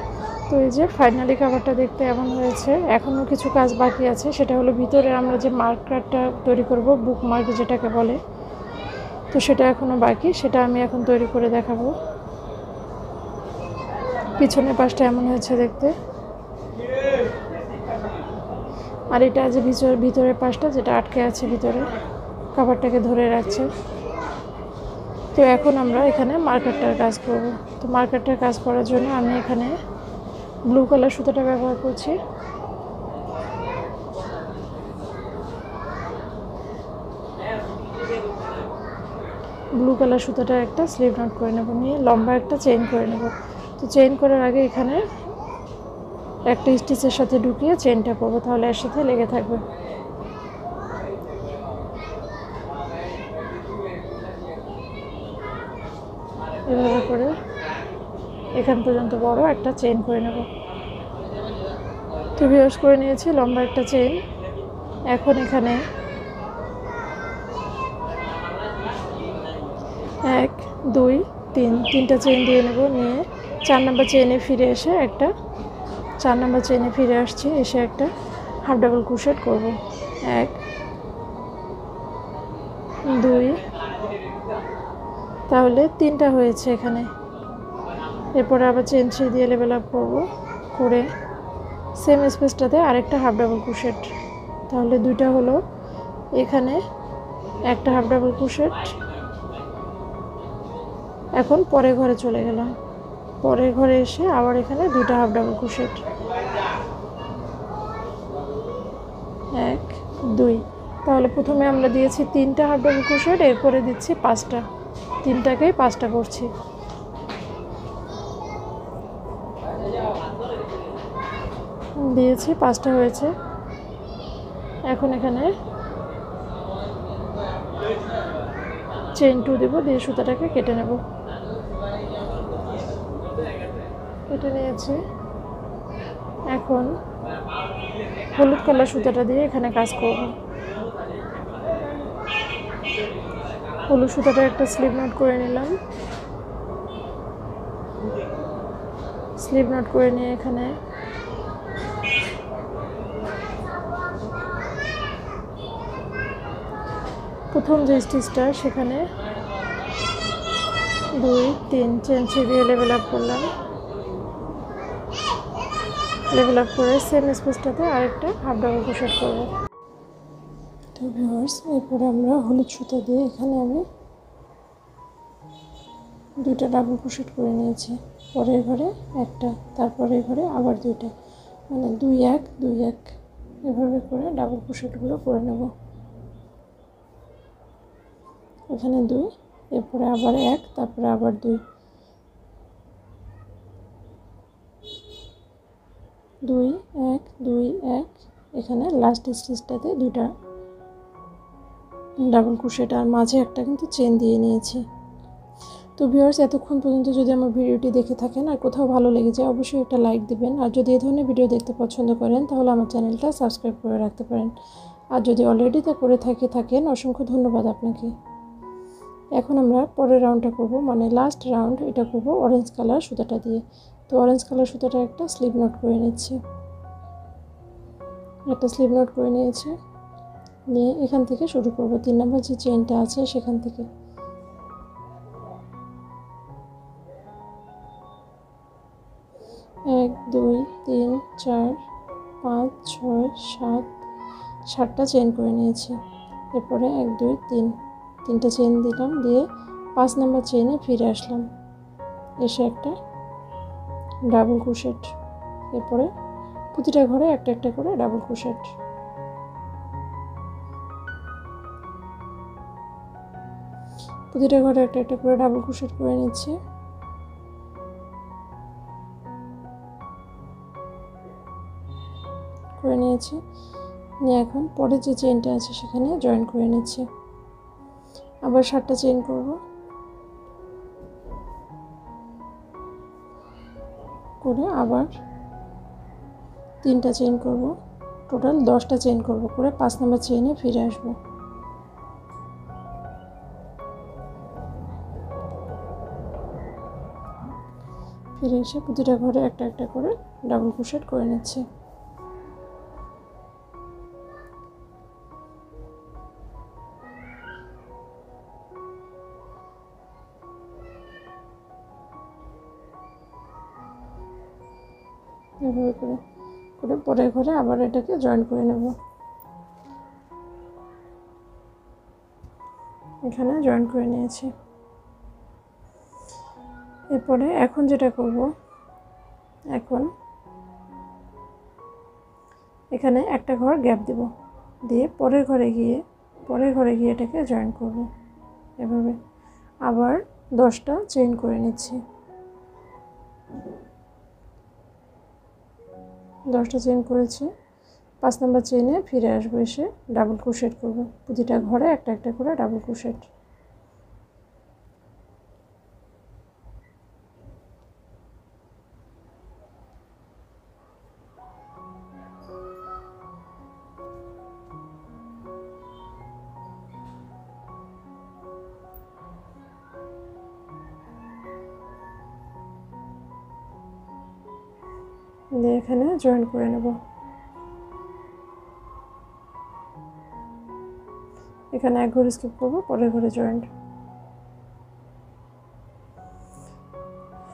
তো এই যে ফাইনালি কাভারটা দেখতে এমন হয়েছে। এখনও কিছু কাজ বাকি আছে, সেটা হলো ভিতরে আমরা যে মার্কারটা তৈরি করব, বুক মার্ক যেটাকে বলে, তো সেটা এখনও বাকি। সেটা আমি এখন তৈরি করে দেখাবো। পিছনের পাশটা এমন হয়েছে দেখতে। আর এটা যে ভিতরের পাশটা যেটা আটকে আছে ভিতরে, কাভারটাকে ধরে রাখছে। তো এখন আমরা এখানে মার্কারটার কাজ করব। তো মার্কারটার কাজ করার জন্য আমি এখানে ব্লু কালার সুতাটা ব্যবহার করছি। ব্লু কালার সুতাটা একটা স্লিপ নট করে নেব, নিয়ে লম্বা একটা চেইন করে নেব। তো চেইন করার আগে এখানে একটা স্টিচের সাথে ঢুকিয়ে চেইনটা করব, তাহলে এর সাথে লেগে থাকবে। এভাবে করে এখান পর্যন্ত বড় একটা চেইন করে নেব। তো ভিউয়ার্স, করে নিয়েছি লম্বা একটা চেইন। এখন এখানে 1 2 3 তিনটা চেইন দিয়ে নেব। নিয়ে 4 নাম্বার চেইনে ফিরে এসে একটা 4 নাম্বার চেইনে ফিরে আসছি, এসে একটা হাফ ডাবল ক্রোশেট করব। 1 2, তাহলে 3টা হয়েছে এখানে। এরপরে আবার চেইন 3 দিয়ে লেভেল আপ করব, করে সেম স্পেসটাতে আরেকটা হাফ ডাবল ক্রোশেট, তাহলে 2টা হলো। এখানে একটা হাফ ডাবল ক্রোশেট। এখন পরের ঘরে চলে গেলাম। পরের ঘরে এসে আবার এখানে 2টা হাফ ডাবল ক্রোশেট, 1 2। তাহলে প্রথমে আমরা দিয়েছি 3টা হাফ ডাবল ক্রোশেট, এরপরে দিচ্ছি 5টা। 3টাকেই 5টা করছি। দিয়েছি 5টা হয়েছে। এখন এখানে চেইন 2 দেব, দিয়ে সুতাটাকে কেটে নেব। কেটে নিয়েছি। এখন হলুদ কালার সুতাটা দিয়ে এখানে কাজ করব। হলুদ সুতাটা একটা স্লিপ নট করে নিলাম। স্লিপ নট করে নিয়ে এখানে প্রথম যে স্টিচটা, সেখানে 2 3 চেন দিয়ে লেভেল আপ করলাম। লেভেল আপ করে সেম স্পেসটাতে আরেকটা হাফ ডাবল ক্রোশেট করব। তো ভিউয়ার্স, এরপরে আমরা হলুদ সুতা দিয়ে এখানে আমি 2টা ডাবল ক্রোশেট করে নিয়েছি। পরের ঘরে একটা, তারপরের ঘরে আবার 2টা, মানে 2 1 2 1 এভাবে করে ডাবল ক্রোশেটগুলো করে নেব। এখানে 2, এরপরে আবার 1, তারপরে আবার 2, 2 1 2 1 এখানে লাস্ট স্টিচটাতে দুটা ডাবল ক্রোশেট আর মাঝে একটা কিন্তু চেন দিয়ে নিয়েছি। তো ভিউয়ার্স, এতক্ষণ পর্যন্ত যদি আমার ভিডিওটি দেখে থাকেন আর কোথাও ভালো লেগে যায় অবশ্যই একটা লাইক দিবেন। আর যদি এই ধরনের ভিডিও দেখতে পছন্দ করেন তাহলে আমার চ্যানেলটা সাবস্ক্রাইব করে রাখতে পারেন। আর যদি অলরেডি তা করে থাকেন অসংখ্য ধন্যবাদ আপনাকে। এখন আমরা পরের রাউন্ডটা করব, মানে লাস্ট রাউন্ড, এটা করব অরেঞ্জ কালার সুতাটা দিয়ে। তো অরেঞ্জ কালার সুতাটা একটা স্লিপ নট করে নিচ্ছি, একটা স্লিপ নট করে নিয়েছি। নিয়ে এখান থেকে শুরু করব 3 নম্বর যে চেনটা আছে সেখান থেকে। এক, দুই, তিন, চার, 5, 6, 7, 7টা চেন করে নিয়েছি। এরপরে 1, 2, 3, 3টা চেন দিলাম, দিয়ে 5 নম্বর চেনে ফিরে আসলাম, এসে একটা ডাবল ক্রোশেট। এরপরে প্রতিটা ঘরে একটা একটা করে ডাবল ক্রোশেট। প্রতিটা ঘরে একটা একটা করে ডাবল ক্রোশেট করে নিচ্ছি। করে নিয়েছি, নিয়ে এখন পরের যে চেনটা আছে সেখানে জয়েন করে নিচ্ছি। আবার 7টা চেন করব, করে আবার 3টা চেন করব, টোটাল 10টা চেন করব, করে 5 নম্বর চেনে ফিরে আসব। ফিরে এসে প্রতিটা ঘরে একটা একটা করে ডাবল ক্রোশেট করে নিচ্ছি। এভাবে করে করে পরের ঘরে আবার এটাকে জয়েন করে নেব। এখানে জয়েন করে নিয়েছি। এরপরে এখন যেটা করব, এখন এখানে একটা ঘর গ্যাপ দেব, দিয়ে পরের ঘরে গিয়ে এটাকে জয়েন করব। এভাবে আবার 10টা চেইন করে নিচ্ছি। 10টা চেইন করেছি, 5 নম্বর চেইনে ফিরে আসবো, এসে ডাবল ক্রোশেট করব। প্রতিটা ঘরে একটা একটা করে ডাবল ক্রোশেট। দিয়ে এখানে জয়েন করে নেব। এখানে এক ঘর স্কিপ করব, পরের ঘরে জয়েন্ট।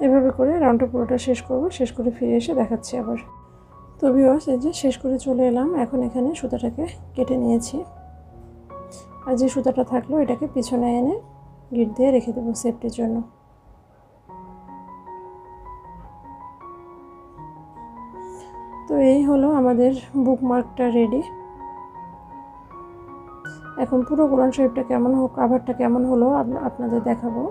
এভাবে করে রাউন্ডটা পুরোটা শেষ করব, শেষ করে ফিরে এসে দেখাচ্ছি আবার। তো ভিউয়ার্স, এই যে শেষ করে চলে এলাম। এখন এখানে সুতাটাকে কেটে নিয়েছি, আর যে সুতাটা থাকলো এটাকে পিছনে এনে গিট দিয়ে রেখে দেবো সেফটির জন্য। তো এই হলো আমাদের বুকমার্কটা রেডি। এখন পুরো কোরআন শরীফটা কেমন হোক, কাভারটা কেমন হলো আপনাদের দেখাবো।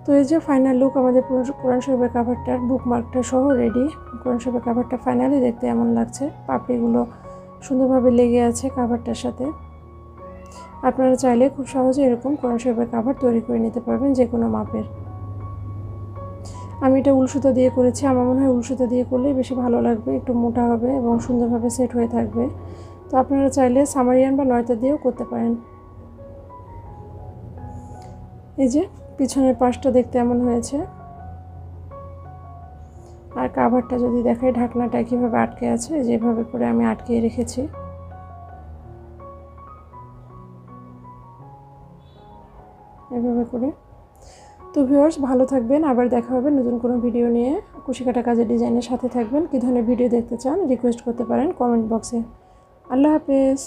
তো এই যে ফাইনাল লুক আমাদের পুরো কোরআন শরীফের কাভারটার, বুকমার্কটা সহ রেডি। কোরআন শরীফের কাভারটা ফাইনালি দেখতে এমন লাগছে, পাপড়িগুলো সুন্দরভাবে লেগে আছে কাভারটার সাথে। আপনারা চাইলে খুব সহজে এরকম কোরআন শরীফের কাভার তৈরি করে নিতে পারবেন, যে কোনো মাপের। আমি এটা উল সুতা দিয়ে করেছি, আমার মনে হয় উল সুতা দিয়ে করলে বেশি ভালো লাগবে, একটু মোটা হবে এবং সুন্দরভাবে সেট হয়ে থাকবে। তো আপনারা চাইলে সামারিয়ান বা নয়তা দিয়েও করতে পারেন। এই যে পিছনের পাশটা দেখতে এমন হয়েছে। আর কাভারটা যদি দেখাই, ঢাকনাটা কীভাবে আটকে আছে, যেভাবে করে আমি আটকে রেখেছি। এভাবে করে। তো ভিউয়ার্স, ভালো থাকবেন, আবার দেখা হবে নতুন কোনো ভিডিও নিয়ে। কুশিকাটা কাজের ডিজাইনের সাথে থাকবেন। কী ধরনের ভিডিও দেখতে চান রিকোয়েস্ট করতে পারেন কমেন্ট বক্সে। আল্লাহ হাফেজ।